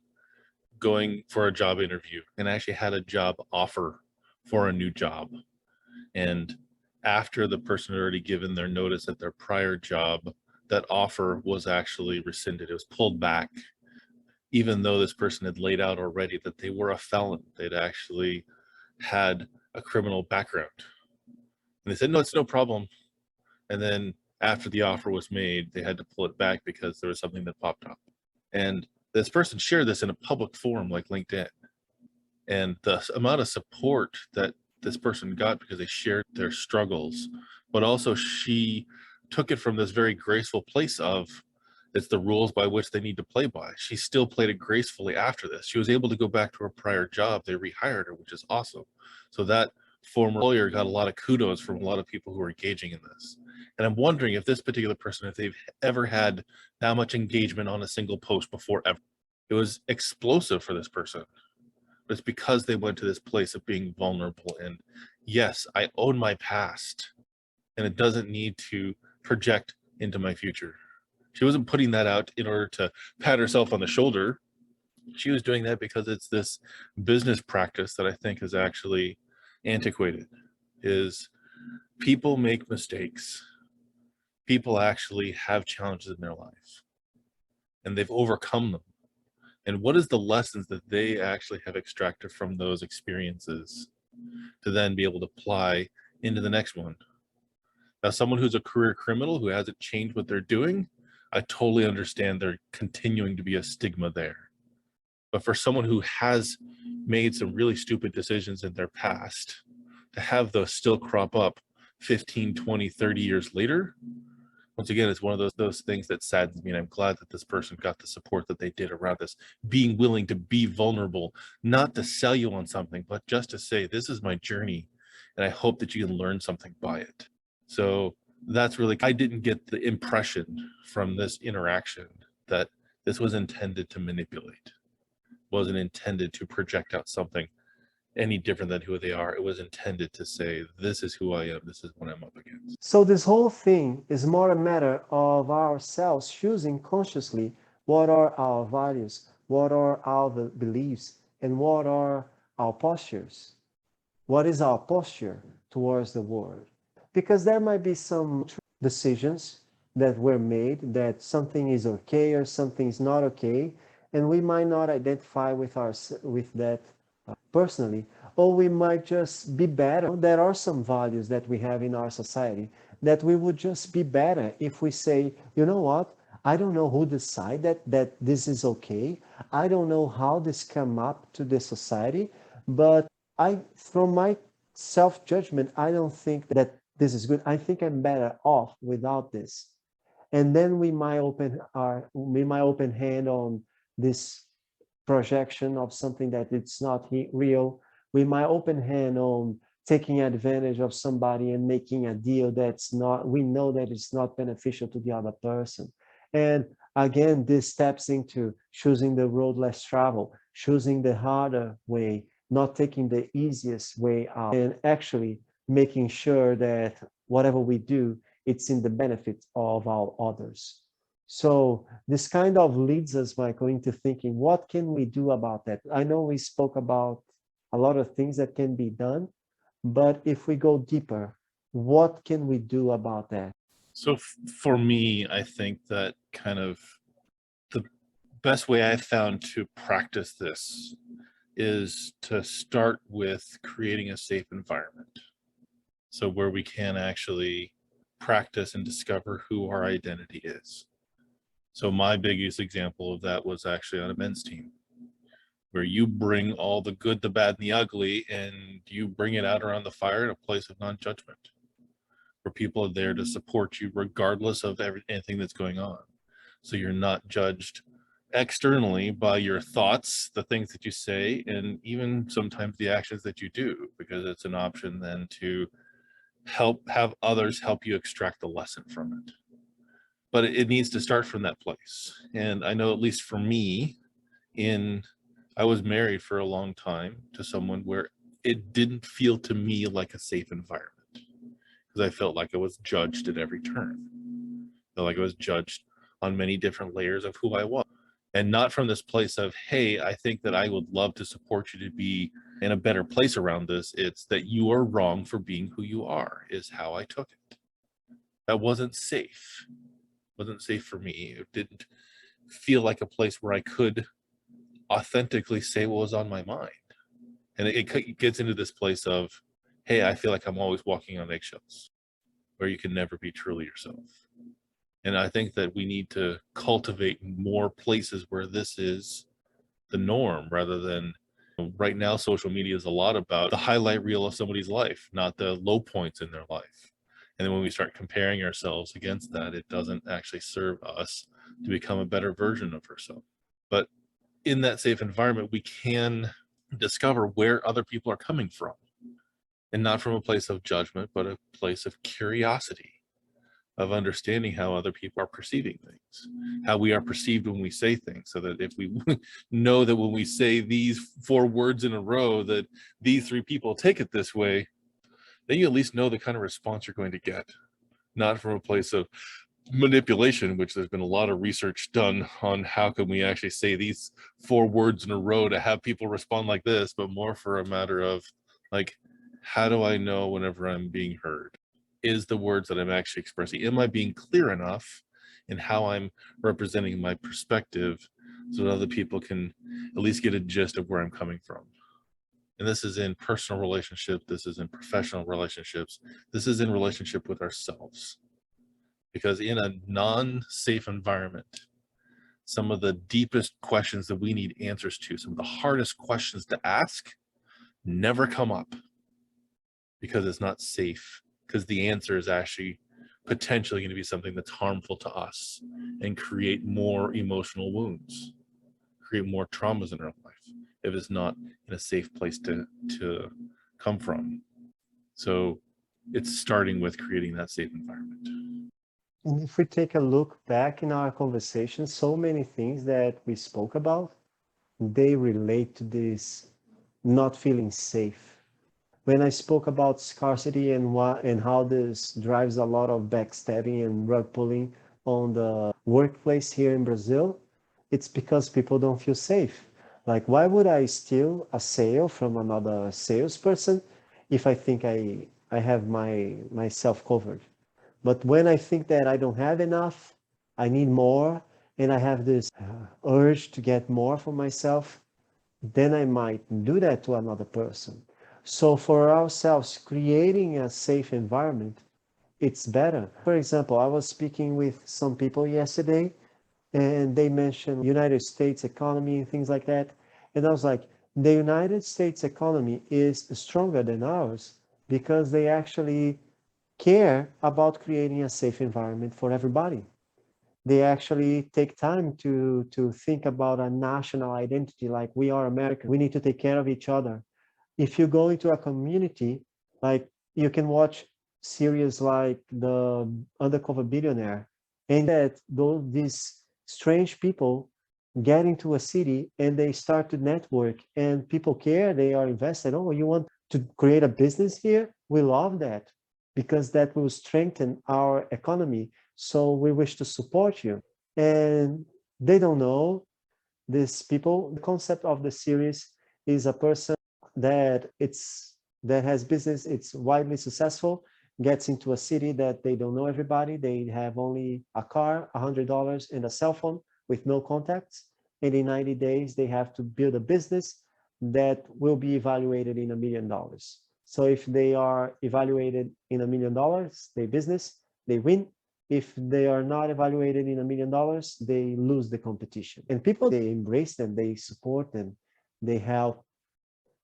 going for a job interview and actually had a job offer for a new job. And after the person had already given their notice at their prior job, that offer was actually rescinded. It was pulled back, even though this person had laid out already that they were a felon. They'd actually had a criminal background. And they said, no, it's no problem. And then after the offer was made, they had to pull it back because there was something that popped up. And this person shared this in a public forum like LinkedIn. And the amount of support that this person got because they shared their struggles, but also she took it from this very graceful place of, it's the rules by which they need to play by. She still played it gracefully after this. She was able to go back to her prior job. They rehired her, which is awesome. So that former employer got a lot of kudos from a lot of people who are engaging in this. And I'm wondering if this particular person, if they've ever had that much engagement on a single post before ever. It was explosive for this person. But it's because they went to this place of being vulnerable. And yes, I own my past, and it doesn't need to project into my future. She wasn't putting that out in order to pat herself on the shoulder. She was doing that because it's this business practice that I think is actually antiquated. Is people make mistakes. People actually have challenges in their life, and they've overcome them. And what is the lessons that they actually have extracted from those experiences to then be able to apply into the next one? Now, someone who's a career criminal who hasn't changed what they're doing, I totally understand there continuing to be a stigma there. But for someone who has made some really stupid decisions in their past, to have those still crop up 15, 20, 30 years later, once again, it's one of those things that saddens me. And I'm glad that this person got the support that they did around this, being willing to be vulnerable, not to sell you on something, but just to say, this is my journey, and I hope that you can learn something by it. So that's really, I didn't get the impression from this interaction that this was intended to manipulate, wasn't intended to project out something any different than who they are. It was intended to say, this is who I am, this is what I'm up against. So this whole thing is more a matter of ourselves choosing consciously what are our values, what are our beliefs, and what are our postures. What is our posture towards the world? Because there might be some decisions that were made that something is okay or something is not okay, and we might not identify with that personally, or we might just be better. There are some values that we have in our society that we would just be better if we say, you know what, I don't know who decided that this is okay. I don't know how this come up to the society, but from my self-judgment, I don't think that this is good. I think I'm better off without this. And then we might open hand on this projection of something that it's not real. We might open hand on taking advantage of somebody and making a deal that's not, we know that it's not beneficial to the other person. And again, this steps into choosing the road less traveled, choosing the harder way, not taking the easiest way out, and actually making sure that whatever we do, it's in the benefit of our others. So this kind of leads us, Michael, into thinking, what can we do about that? I know we spoke about a lot of things that can be done, but if we go deeper, what can we do about that? So for me, I think that kind of the best way I've found to practice this is to start with creating a safe environment. So where we can actually practice and discover who our identity is. So my biggest example of that was actually on a men's team, where you bring all the good, the bad, and the ugly, and you bring it out around the fire in a place of non-judgment, where people are there to support you regardless of anything that's going on. So you're not judged externally by your thoughts, the things that you say, and even sometimes the actions that you do, because it's an option then to have others help you extract the lesson from it. But it needs to start from that place. And I know, at least for me, I was married for a long time to someone where it didn't feel to me like a safe environment, because I felt like I was judged at every turn. I felt like I was judged on many different layers of who I was. And not from this place of, hey, I think that I would love to support you to be in a better place around this. It's that you are wrong for being who you are, is how I took it. That wasn't safe. It wasn't safe for me. It didn't feel like a place where I could authentically say what was on my mind. And it gets into this place of, hey, I feel like I'm always walking on eggshells, where you can never be truly yourself. And I think that we need to cultivate more places where this is the norm, rather than, right now, social media is a lot about the highlight reel of somebody's life, not the low points in their life. And then when we start comparing ourselves against that, it doesn't actually serve us to become a better version of ourselves. But in that safe environment, we can discover where other people are coming from, and not from a place of judgment, but a place of curiosity, of understanding how other people are perceiving things, how we are perceived when we say things, so that if we know that when we say these 4 words in a row that these 3 people take it this way, then you at least know the kind of response you're going to get, not from a place of manipulation, which there's been a lot of research done on how can we actually say these 4 words in a row to have people respond like this, but more for a matter of, like, how do I know whenever I'm being heard? Is the words that I'm actually expressing, am I being clear enough in how I'm representing my perspective, so that other people can at least get a gist of where I'm coming from? And this is in personal relationships, this is in professional relationships, this is in relationship with ourselves. Because in a non-safe environment, some of the deepest questions that we need answers to, some of the hardest questions to ask, never come up, because it's not safe, because the answer is actually potentially going to be something that's harmful to us and create more emotional wounds, create more traumas in our life, if it's not in a safe place to come from. So it's starting with creating that safe environment. And if we take a look back in our conversation, so many things that we spoke about, they relate to this not feeling safe. When I spoke about scarcity and how this drives a lot of backstabbing and rug pulling on the workplace here in Brazil, it's because people don't feel safe. Like, why would I steal a sale from another salesperson if I think I have myself covered? But when I think that I don't have enough, I need more, and I have this urge to get more for myself, then I might do that to another person. So for ourselves, creating a safe environment, it's better. For example, I was speaking with some people yesterday, and they mentioned United States economy and things like that. And I was like, the United States economy is stronger than ours because they actually care about creating a safe environment for everybody. They actually take time to think about a national identity, like we are American, we need to take care of each other. If you go into a community, like you can watch series like The Undercover Billionaire, and that these strange people get into a city and they start to network and people care, they are invested. Oh, you want to create a business here? We love that because that will strengthen our economy. So we wish to support you. And they don't know these people. The concept of the series is a person that has business, it's widely successful, gets into a city that they don't know everybody. They have only a car, $100, and a cell phone with no contacts. And in 90 days, they have to build a business that will be evaluated in $1 million. So if they are evaluated in $1 million, their business, they win. If they are not evaluated in $1 million, they lose the competition. And people, they embrace them, they support them, they help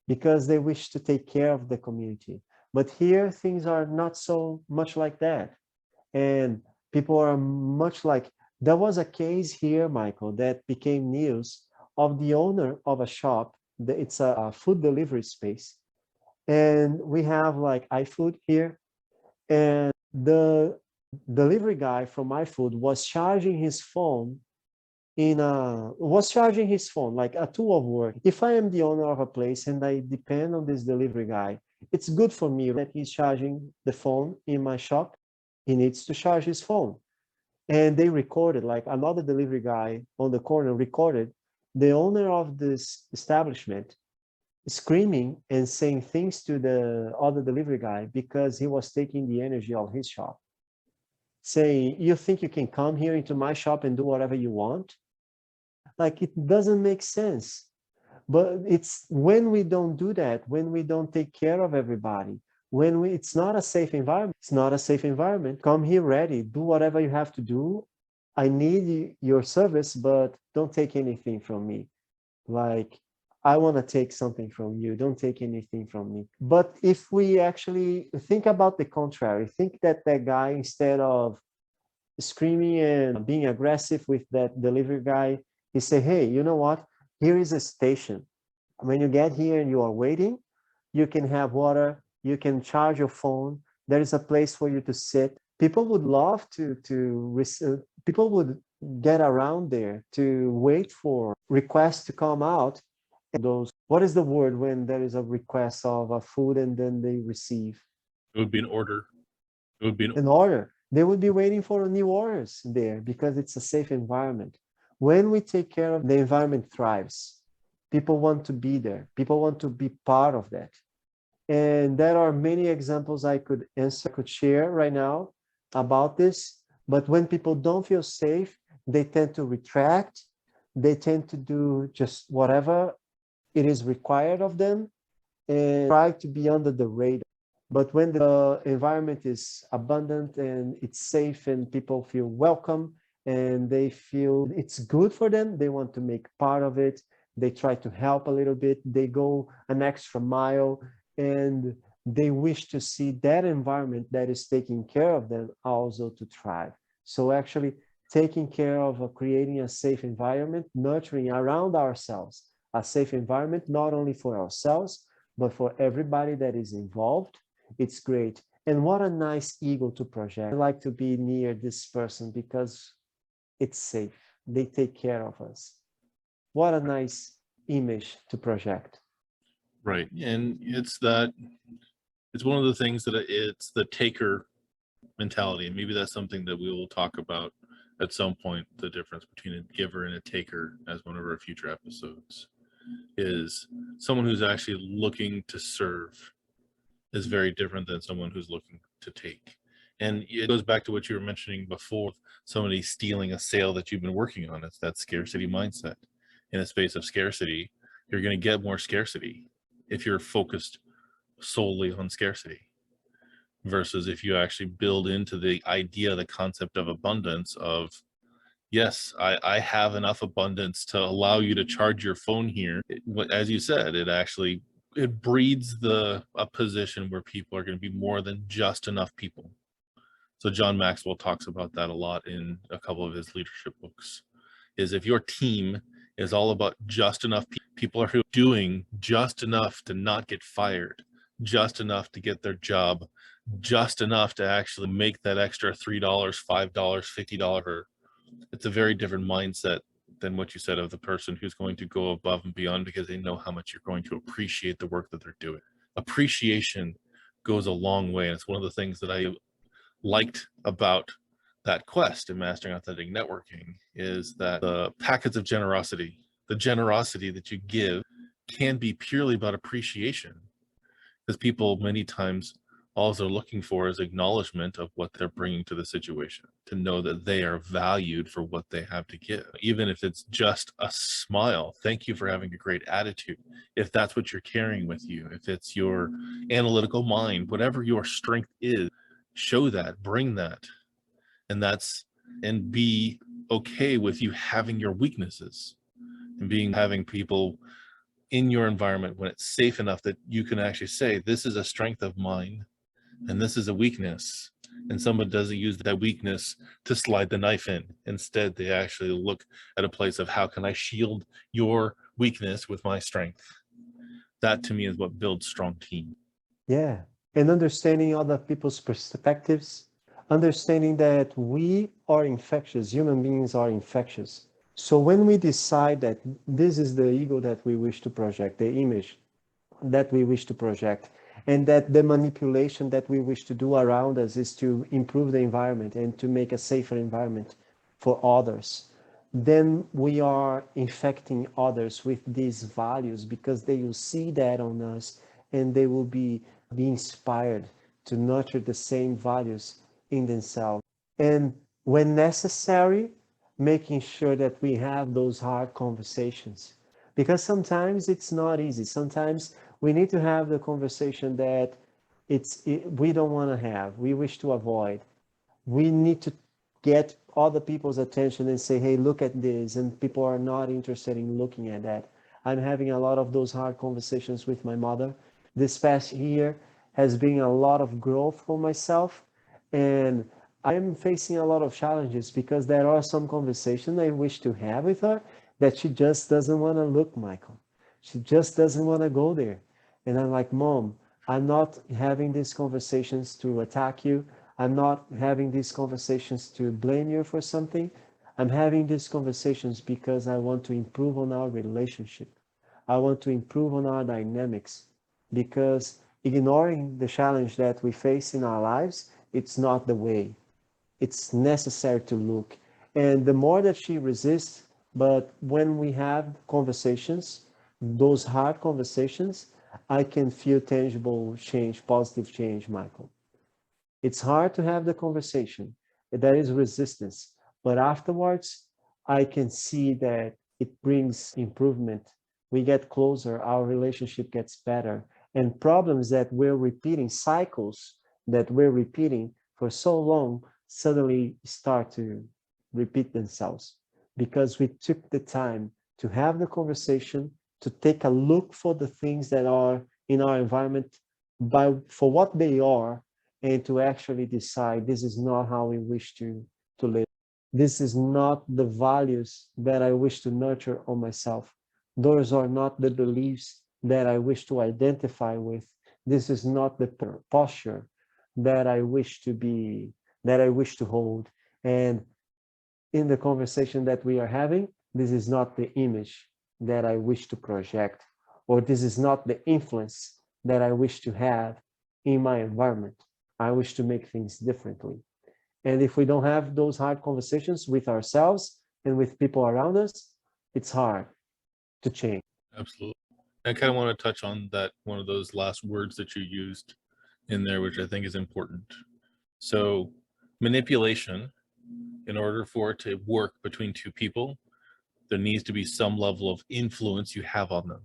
because they wish to take care of the community. But here, things are not so much like that. And people are much like, There was a case here, Michael, that became news of the owner of a shop. It's a food delivery space. And we have like iFood here. And the delivery guy from iFood was charging his phone like a tool of work. If I am the owner of a place and I depend on this delivery guy, it's good for me that he's charging the phone in my shop. He needs to charge his phone. And they recorded, like another delivery guy on the corner recorded the owner of this establishment screaming and saying things to the other delivery guy because he was taking the energy of his shop, saying, you think you can come here into my shop and do whatever you want? Like, it doesn't make sense. But it's when we don't do that, when we don't take care of everybody, it's not a safe environment. It's not a safe environment. Come here ready, do whatever you have to do. I need your service, but don't take anything from me. Like, I want to take something from you. Don't take anything from me. But if we actually think about the contrary, think that that guy, instead of screaming and being aggressive with that delivery guy, he say, hey, you know what? Here is a station. When you get here and you are waiting, you can have water, you can charge your phone. There is a place for you to sit. People would love people would get around there to wait for requests to come out. What is the word when there is a request of a food and then they receive? It would be an order. It would be an order. They would be waiting for new orders there because it's a safe environment. When we take care of the environment thrives. People want to be there. People want to be part of that. And there are many examples I could share right now about this. But when people don't feel safe, they tend to retract. They tend to do just whatever it is required of them and try to be under the radar. But when the environment is abundant and it's safe and people feel welcome and they feel it's good for them, they want to make part of it. They try to help a little bit. They go an extra mile and they wish to see that environment that is taking care of them also to thrive. So actually taking care of creating a safe environment, nurturing around ourselves, a safe environment, not only for ourselves, but for everybody that is involved. It's great. And what a nice ego to project. I like to be near this person because it's safe. They take care of us. What a nice image to project. Right. And it's one of the things that it's the taker mentality. And maybe that's something that we will talk about at some point, the difference between a giver and a taker as one of our future episodes. Is someone who's actually looking to serve is very different than someone who's looking to take. And it goes back to what you were mentioning before, somebody stealing a sale that you've been working on. It's that scarcity mindset. In a space of scarcity, you're going to get more scarcity if you're focused solely on scarcity, versus if you actually build into the idea, the concept of abundance of, yes, I have enough abundance to allow you to charge your phone here. As you said, it breeds a position where people are going to be more than just enough people. So John Maxwell talks about that a lot in a couple of his leadership books, is if your team is all about just enough people are doing just enough to not get fired, just enough to get their job, just enough to actually make that extra $3, $5, $50. It's a very different mindset than what you said of the person who's going to go above and beyond because they know how much you're going to appreciate the work that they're doing. Appreciation goes a long way. And it's one of the things that I liked about that quest in Mastering Authentic Networking is that the packets of generosity, the generosity that you give can be purely about appreciation, because people many times all they're looking for is acknowledgement of what they're bringing to the situation, to know that they are valued for what they have to give. Even if it's just a smile, thank you for having a great attitude. If that's what you're carrying with you, if it's your analytical mind, whatever your strength is, show that, bring that. And be okay with you having your weaknesses and having people in your environment when it's safe enough that you can actually say, this is a strength of mine and this is a weakness, and someone doesn't use that weakness to slide the knife in. Instead, they actually look at a place of how can I shield your weakness with my strength. That to me is what builds strong team. Yeah. And understanding other people's perspectives, understanding that we are infectious, human beings are infectious. So when we decide that this is the ego that we wish to project, the image that we wish to project, and that the manipulation that we wish to do around us is to improve the environment and to make a safer environment for others, then we are infecting others with these values because they will see that on us and they will be inspired to nurture the same values in themselves. And when necessary, making sure that we have those hard conversations. Because sometimes it's not easy. Sometimes we need to have the conversation that we don't want to have, we wish to avoid. We need to get other people's attention and say, hey, look at this, and people are not interested in looking at that. I'm having a lot of those hard conversations with my mother. This past year has been a lot of growth for myself, and I'm facing a lot of challenges because there are some conversations I wish to have with her that she just doesn't want to look, Michael. She just doesn't want to go there. And I'm like, Mom, I'm not having these conversations to attack you. I'm not having these conversations to blame you for something. I'm having these conversations because I want to improve on our relationship. I want to improve on our dynamics, because ignoring the challenge that we face in our lives, it's not the way. It's necessary to look. And the more that she resists, but when we have conversations, those hard conversations, I can feel tangible change, positive change, Michael. It's hard to have the conversation. There is resistance. But afterwards, I can see that it brings improvement. We get closer, our relationship gets better. And problems that we're repeating, cycles that we're repeating for so long, suddenly start to repeat themselves because we took the time to have the conversation, to take a look for the things that are in our environment for what they are, and to actually decide this is not how we wish to live. This is not the values that I wish to nurture on myself. Those are not the beliefs that I wish to identify with. This is not the posture that I wish to be, that I wish to hold. And in the conversation that we are having, this is not the image that I wish to project, or this is not the influence that I wish to have in my environment. I wish to make things differently. And if we don't have those hard conversations with ourselves and with people around us, it's hard to change. Absolutely. I kind of want to touch on that, one of those last words that you used in there, which I think is important. So manipulation, in order for it to work between two people, there needs to be some level of influence you have on them.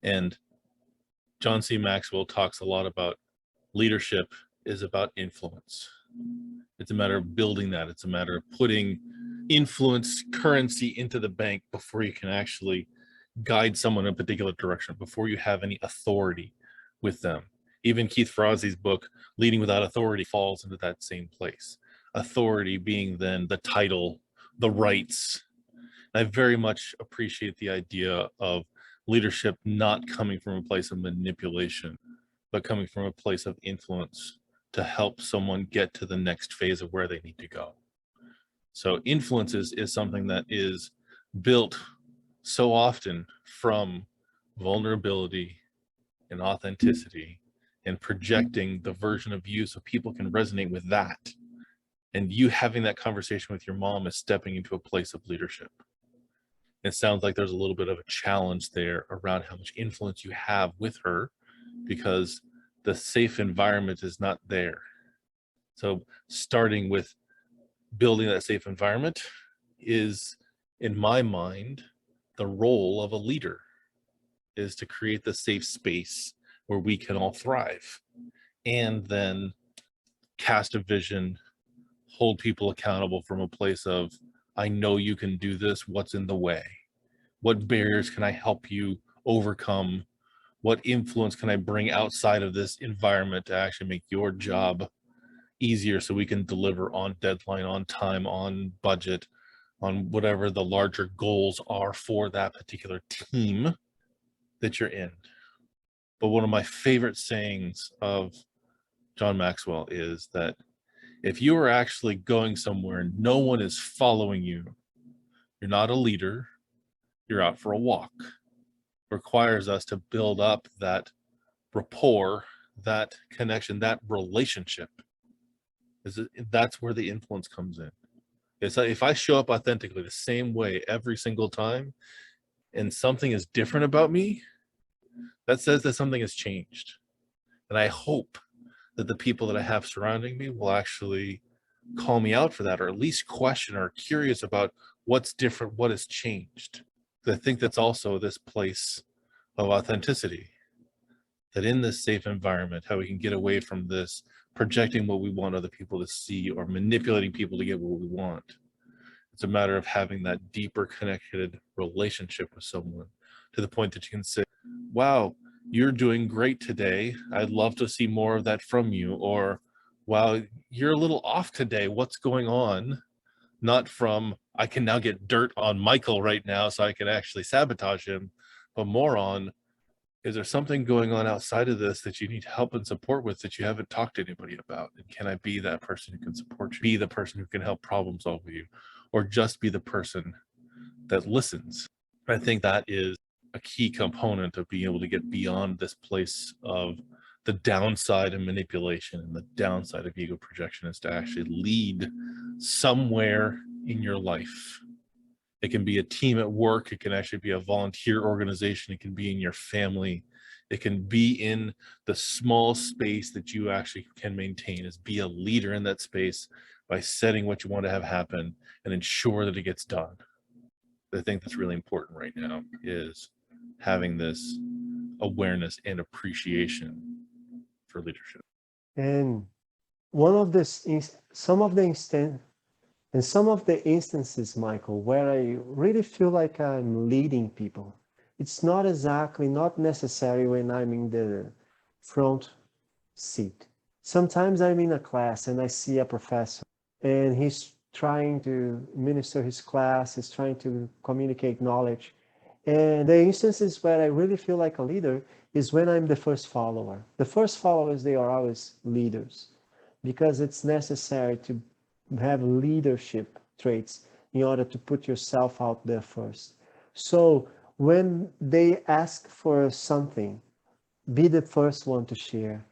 And John C. Maxwell talks a lot about leadership is about influence. It's a matter of building that. It's a matter of putting influence currency into the bank before you can actually guide someone in a particular direction, before you have any authority with them. Even Keith Ferrazzi's book, Leading Without Authority, falls into that same place. Authority being then the title, the rights. I very much appreciate the idea of leadership not coming from a place of manipulation, but coming from a place of influence to help someone get to the next phase of where they need to go. So influence is something that is built so often from vulnerability and authenticity and projecting the version of you so people can resonate with that. And you having that conversation with your mom is stepping into a place of leadership. It sounds like there's a little bit of a challenge there around how much influence you have with her, because the safe environment is not there. So starting with building that safe environment is, in my mind, the role of a leader, is to create the safe space where we can all thrive, and then cast a vision, hold people accountable from a place of, I know you can do this. What's in the way? What barriers can I help you overcome? What influence can I bring outside of this environment to actually make your job easier so we can deliver on deadline, on time, on budget, on whatever the larger goals are for that particular team that you're in. But one of my favorite sayings of John Maxwell is that if you are actually going somewhere and no one is following you, you're not a leader, you're out for a walk. It requires us to build up that rapport, that connection, that relationship. That's where the influence comes in. It's like if I show up authentically the same way every single time and something is different about me, that says that something has changed. And I hope that the people that I have surrounding me will actually call me out for that, or at least question or curious about what's different, what has changed. I think that's also this place of authenticity, that in this safe environment, how we can get away from this projecting what we want other people to see or manipulating people to get what we want. It's a matter of having that deeper connected relationship with someone to the point that you can say, wow, you're doing great today. I'd love to see more of that from you. Or, wow, you're a little off today. What's going on? Not from, I can now get dirt on Michael right now so I can actually sabotage him, but more on, is there something going on outside of this that you need help and support with that you haven't talked to anybody about? And can I be that person who can support you, be the person who can help problem solve with you, or just be the person that listens? I think that is a key component of being able to get beyond this place of the downside of manipulation and the downside of ego projection, is to actually lead somewhere in your life. It can be a team at work. It can actually be a volunteer organization. It can be in your family. It can be in the small space that you actually can maintain, is be a leader in that space by setting what you want to have happen and ensure that it gets done. I think that's really important right now, is having this awareness and appreciation for leadership. And one of this, some of the instances, Michael, where I really feel like I'm leading people, it's not necessary when I'm in the front seat. Sometimes I'm in a class and I see a professor and he's trying to minister his class, he's trying to communicate knowledge. And the instances where I really feel like a leader is when I'm the first follower. The first followers, they are always leaders, because it's necessary to have leadership traits in order to put yourself out there first. So when they ask for something, be the first one to share.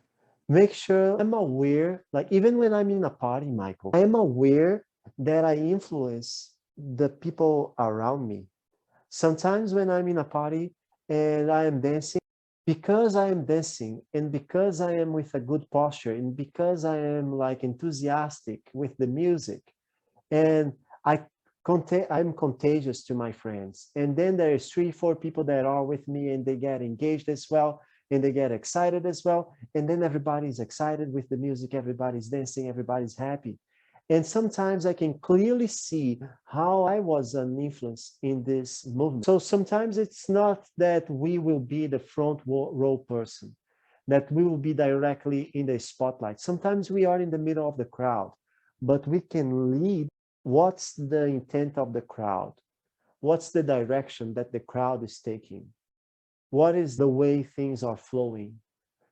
Make sure I'm aware, like even when I'm in a party, Michael, I am aware that I influence the people around me. Sometimes when I'm in a party and I am dancing, because I am dancing and because I am with a good posture and because I am like enthusiastic with the music, and I'm contagious to my friends. And then there's 3-4 people that are with me and they get engaged as well, and they get excited as well. And then everybody's excited with the music, everybody's dancing, everybody's happy. And sometimes I can clearly see how I was an influence in this movement. So sometimes it's not that we will be the front row person, that we will be directly in the spotlight. Sometimes we are in the middle of the crowd, but we can lead. What's the intent of the crowd? What's the direction that the crowd is taking? What is the way things are flowing?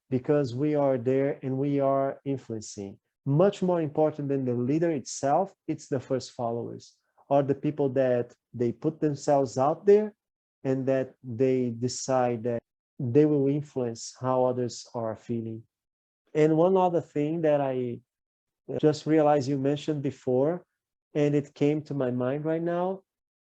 Because we are there and we are influencing. Much more important than the leader itself, it's the first followers, or the people that they put themselves out there and that they decide that they will influence how others are feeling. And one other thing that I just realized you mentioned before, and it came to my mind right now,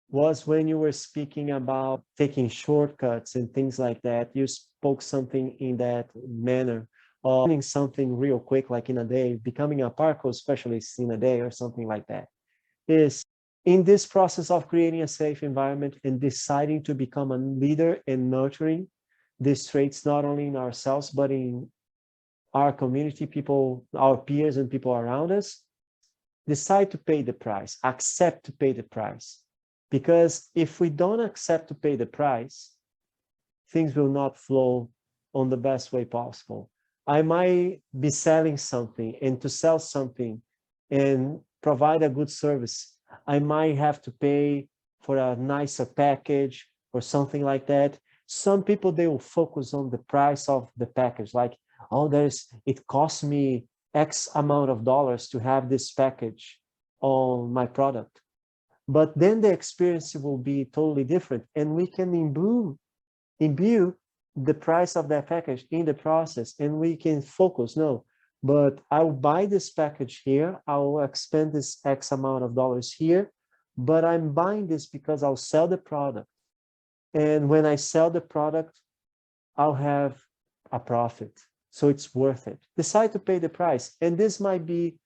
was when you were speaking about taking shortcuts and things like that. You spoke something in that manner, of doing something real quick, like in a day, becoming a parkour specialist in a day or something like that. Is in this process of creating a safe environment and deciding to become a leader and nurturing these traits, not only in ourselves, but in our community, people, our peers and people around us, decide to pay the price, accept to pay the price. Because if we don't accept to pay the price, things will not flow on the best way possible. I might be selling something, and to sell something and provide a good service, I might have to pay for a nicer package or something like that. Some people, they will focus on the price of the package, like, oh, it costs me X amount of dollars to have this package on my product. But then the experience will be totally different, and we can imbue the price of that package in the process, and we can focus, no, but I'll buy this package here, I'll expend this X amount of dollars here, but I'm buying this because I'll sell the product. And when I sell the product, I'll have a profit. So it's worth it. Decide to pay the price. And this might be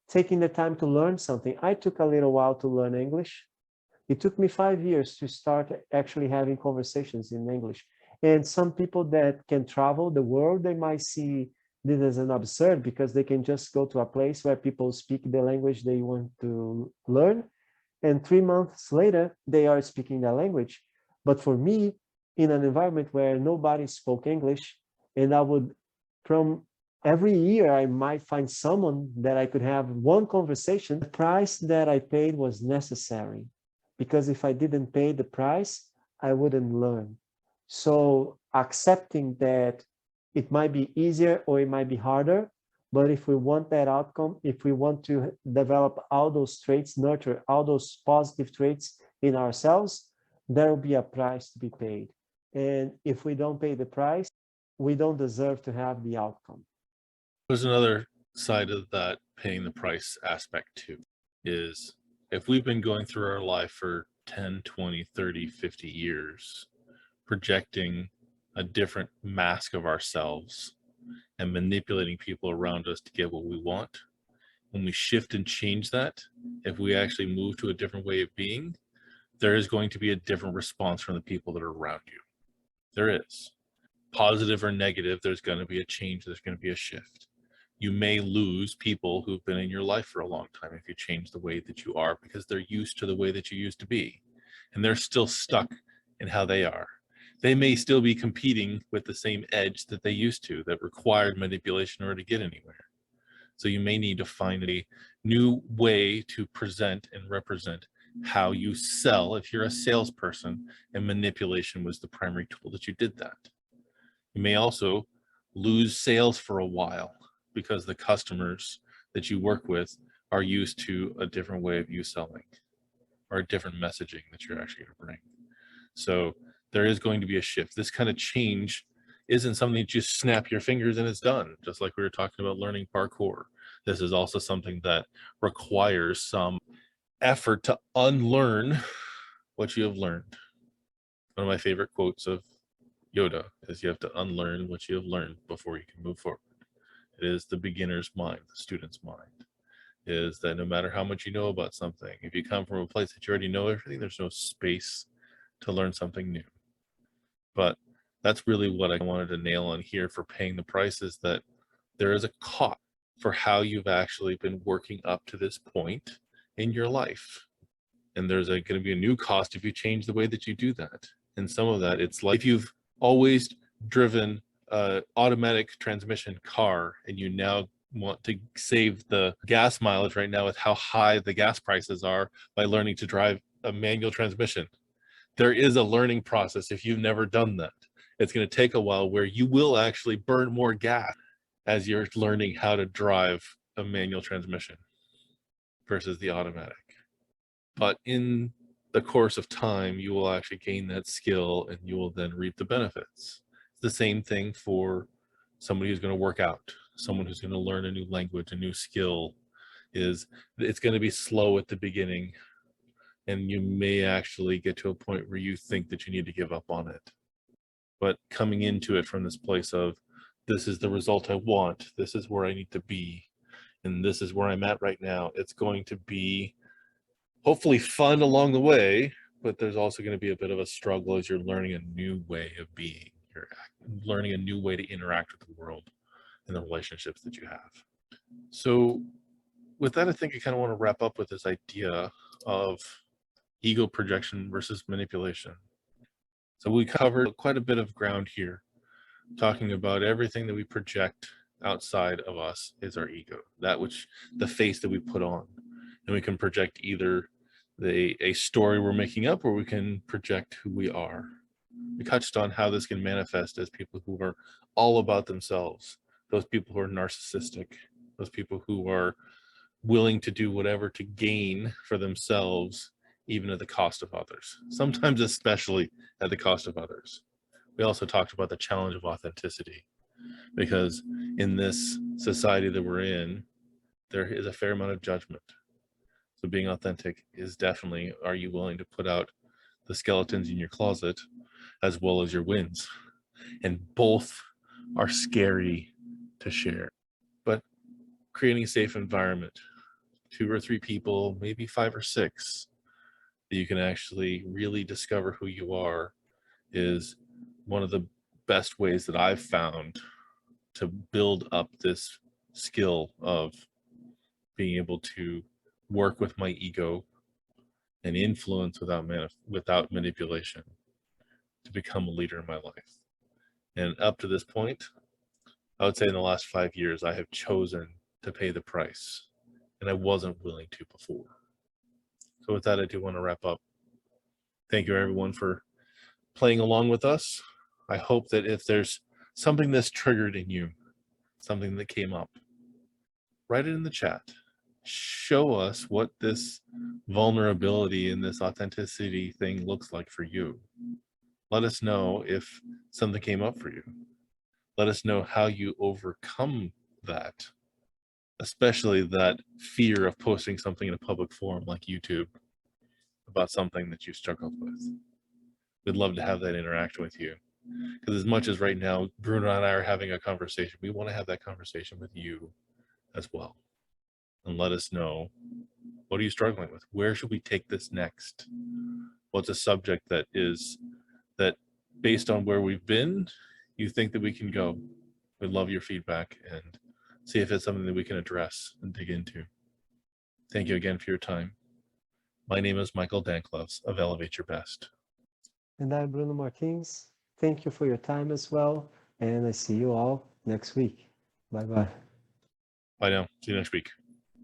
taking the time to learn something. I took a little while to learn English. It took me 5 years to start actually having conversations in English. And some people that can travel the world, they might see this as an absurd because they can just go to a place where people speak the language they want to learn. And 3 months later, they are speaking the language. But for me, in an environment where nobody spoke English, and I would, from every year, I might find someone that I could have one conversation, the price that I paid was necessary. Because if I didn't pay the price, I wouldn't learn. So accepting that it might be easier or it might be harder, but if we want that outcome, if we want to develop all those traits, nurture all those positive traits in ourselves, there will be a price to be paid. And if we don't pay the price, we don't deserve to have the outcome. There's another side of that paying the price aspect too, is if we've been going through our life for 10, 20, 30, 50 years, projecting a different mask of ourselves and manipulating people around us to get what we want, when we shift and change that, if we actually move to a different way of being, there is going to be a different response from the people that are around you. There is. Positive or negative, there's going to be a change, there's going to be a shift. You may lose people who've been in your life for a long time if you change the way that you are, because they're used to the way that you used to be, and they're still stuck in how they are. They may still be competing with the same edge that they used to, that required manipulation in order to get anywhere. So you may need to find a new way to present and represent how you sell if you're a salesperson and manipulation was the primary tool that you did that. You may also lose sales for a while because the customers that you work with are used to a different way of you selling or a different messaging that you're actually going to bring. So there is going to be a shift. This kind of change isn't something that you snap your fingers and it's done. Just like we were talking about learning parkour. This is also something that requires some effort to unlearn what you have learned. One of my favorite quotes of Yoda is, you have to unlearn what you have learned before you can move forward. It is the beginner's mind, the student's mind, is that no matter how much you know about something, if you come from a place that you already know everything, there's no space to learn something new. But that's really what I wanted to nail on here for paying the price, is that there is a cost for how you've actually been working up to this point in your life. And there's going to be a new cost if you change the way that you do that. And some of that, it's like if you've always driven an automatic transmission car and you now want to save the gas mileage right now with how high the gas prices are by learning to drive a manual transmission. There is a learning process if you've never done that. It's going to take a while where you will actually burn more gas as you're learning how to drive a manual transmission versus the automatic. But in the course of time, you will actually gain that skill and you will then reap the benefits. It's the same thing for somebody who's going to work out, someone who's going to learn a new language, a new skill. Is it's going to be slow at the beginning, and you may actually get to a point where you think that you need to give up on it. But coming into it from this place of, this is the result I want, this is where I need to be, and this is where I'm at right now, it's going to be hopefully fun along the way, but there's also going to be a bit of a struggle as you're learning a new way of being. You're learning a new way to interact with the world and the relationships that you have. So with that, I think I kind of want to wrap up with this idea of ego projection versus manipulation. So we covered quite a bit of ground here, talking about everything that we project outside of us is our ego, that which the face that we put on, and we can project either a story we're making up, or we can project who we are. We touched on how this can manifest as people who are all about themselves, those people who are narcissistic, those people who are willing to do whatever to gain for themselves, even at the cost of others, sometimes especially at the cost of others. We also talked about the challenge of authenticity, because in this society that we're in, there is a fair amount of judgment. So being authentic is definitely, are you willing to put out the skeletons in your closet as well as your wins? And both are scary to share. But creating a safe environment, 2 or 3 people, maybe 5 or 6, that you can actually really discover who you are, is one of the best ways that I've found to build up this skill of being able to work with my ego and influence without manipulation, to become a leader in my life. And up to this point, I would say in the last 5 years, I have chosen to pay the price, and I wasn't willing to before. So with that, I do want to wrap up. Thank you, everyone, for playing along with us. I hope that if there's something that's triggered in you, something that came up, write it in the chat. Show us what this vulnerability and this authenticity thing looks like for you. Let us know if something came up for you. Let us know how you overcome that, especially that fear of posting something in a public forum like YouTube about something that you struggled with. We'd love to have that interaction with you, because as much as right now Bruno and I are having a conversation, we want to have that conversation with you as well. And let us know, what are you struggling with? Where should we take this next? What's a subject that based on where we've been, you think that we can go? We'd love your feedback and see if it's something that we can address and dig into. Thank you again for your time. My name is Michael Danklefs of Elevate Your Best. And I'm Bruno Martins. Thank you for your time as well. And I see you all next week. Bye-bye. Bye now. See you next week.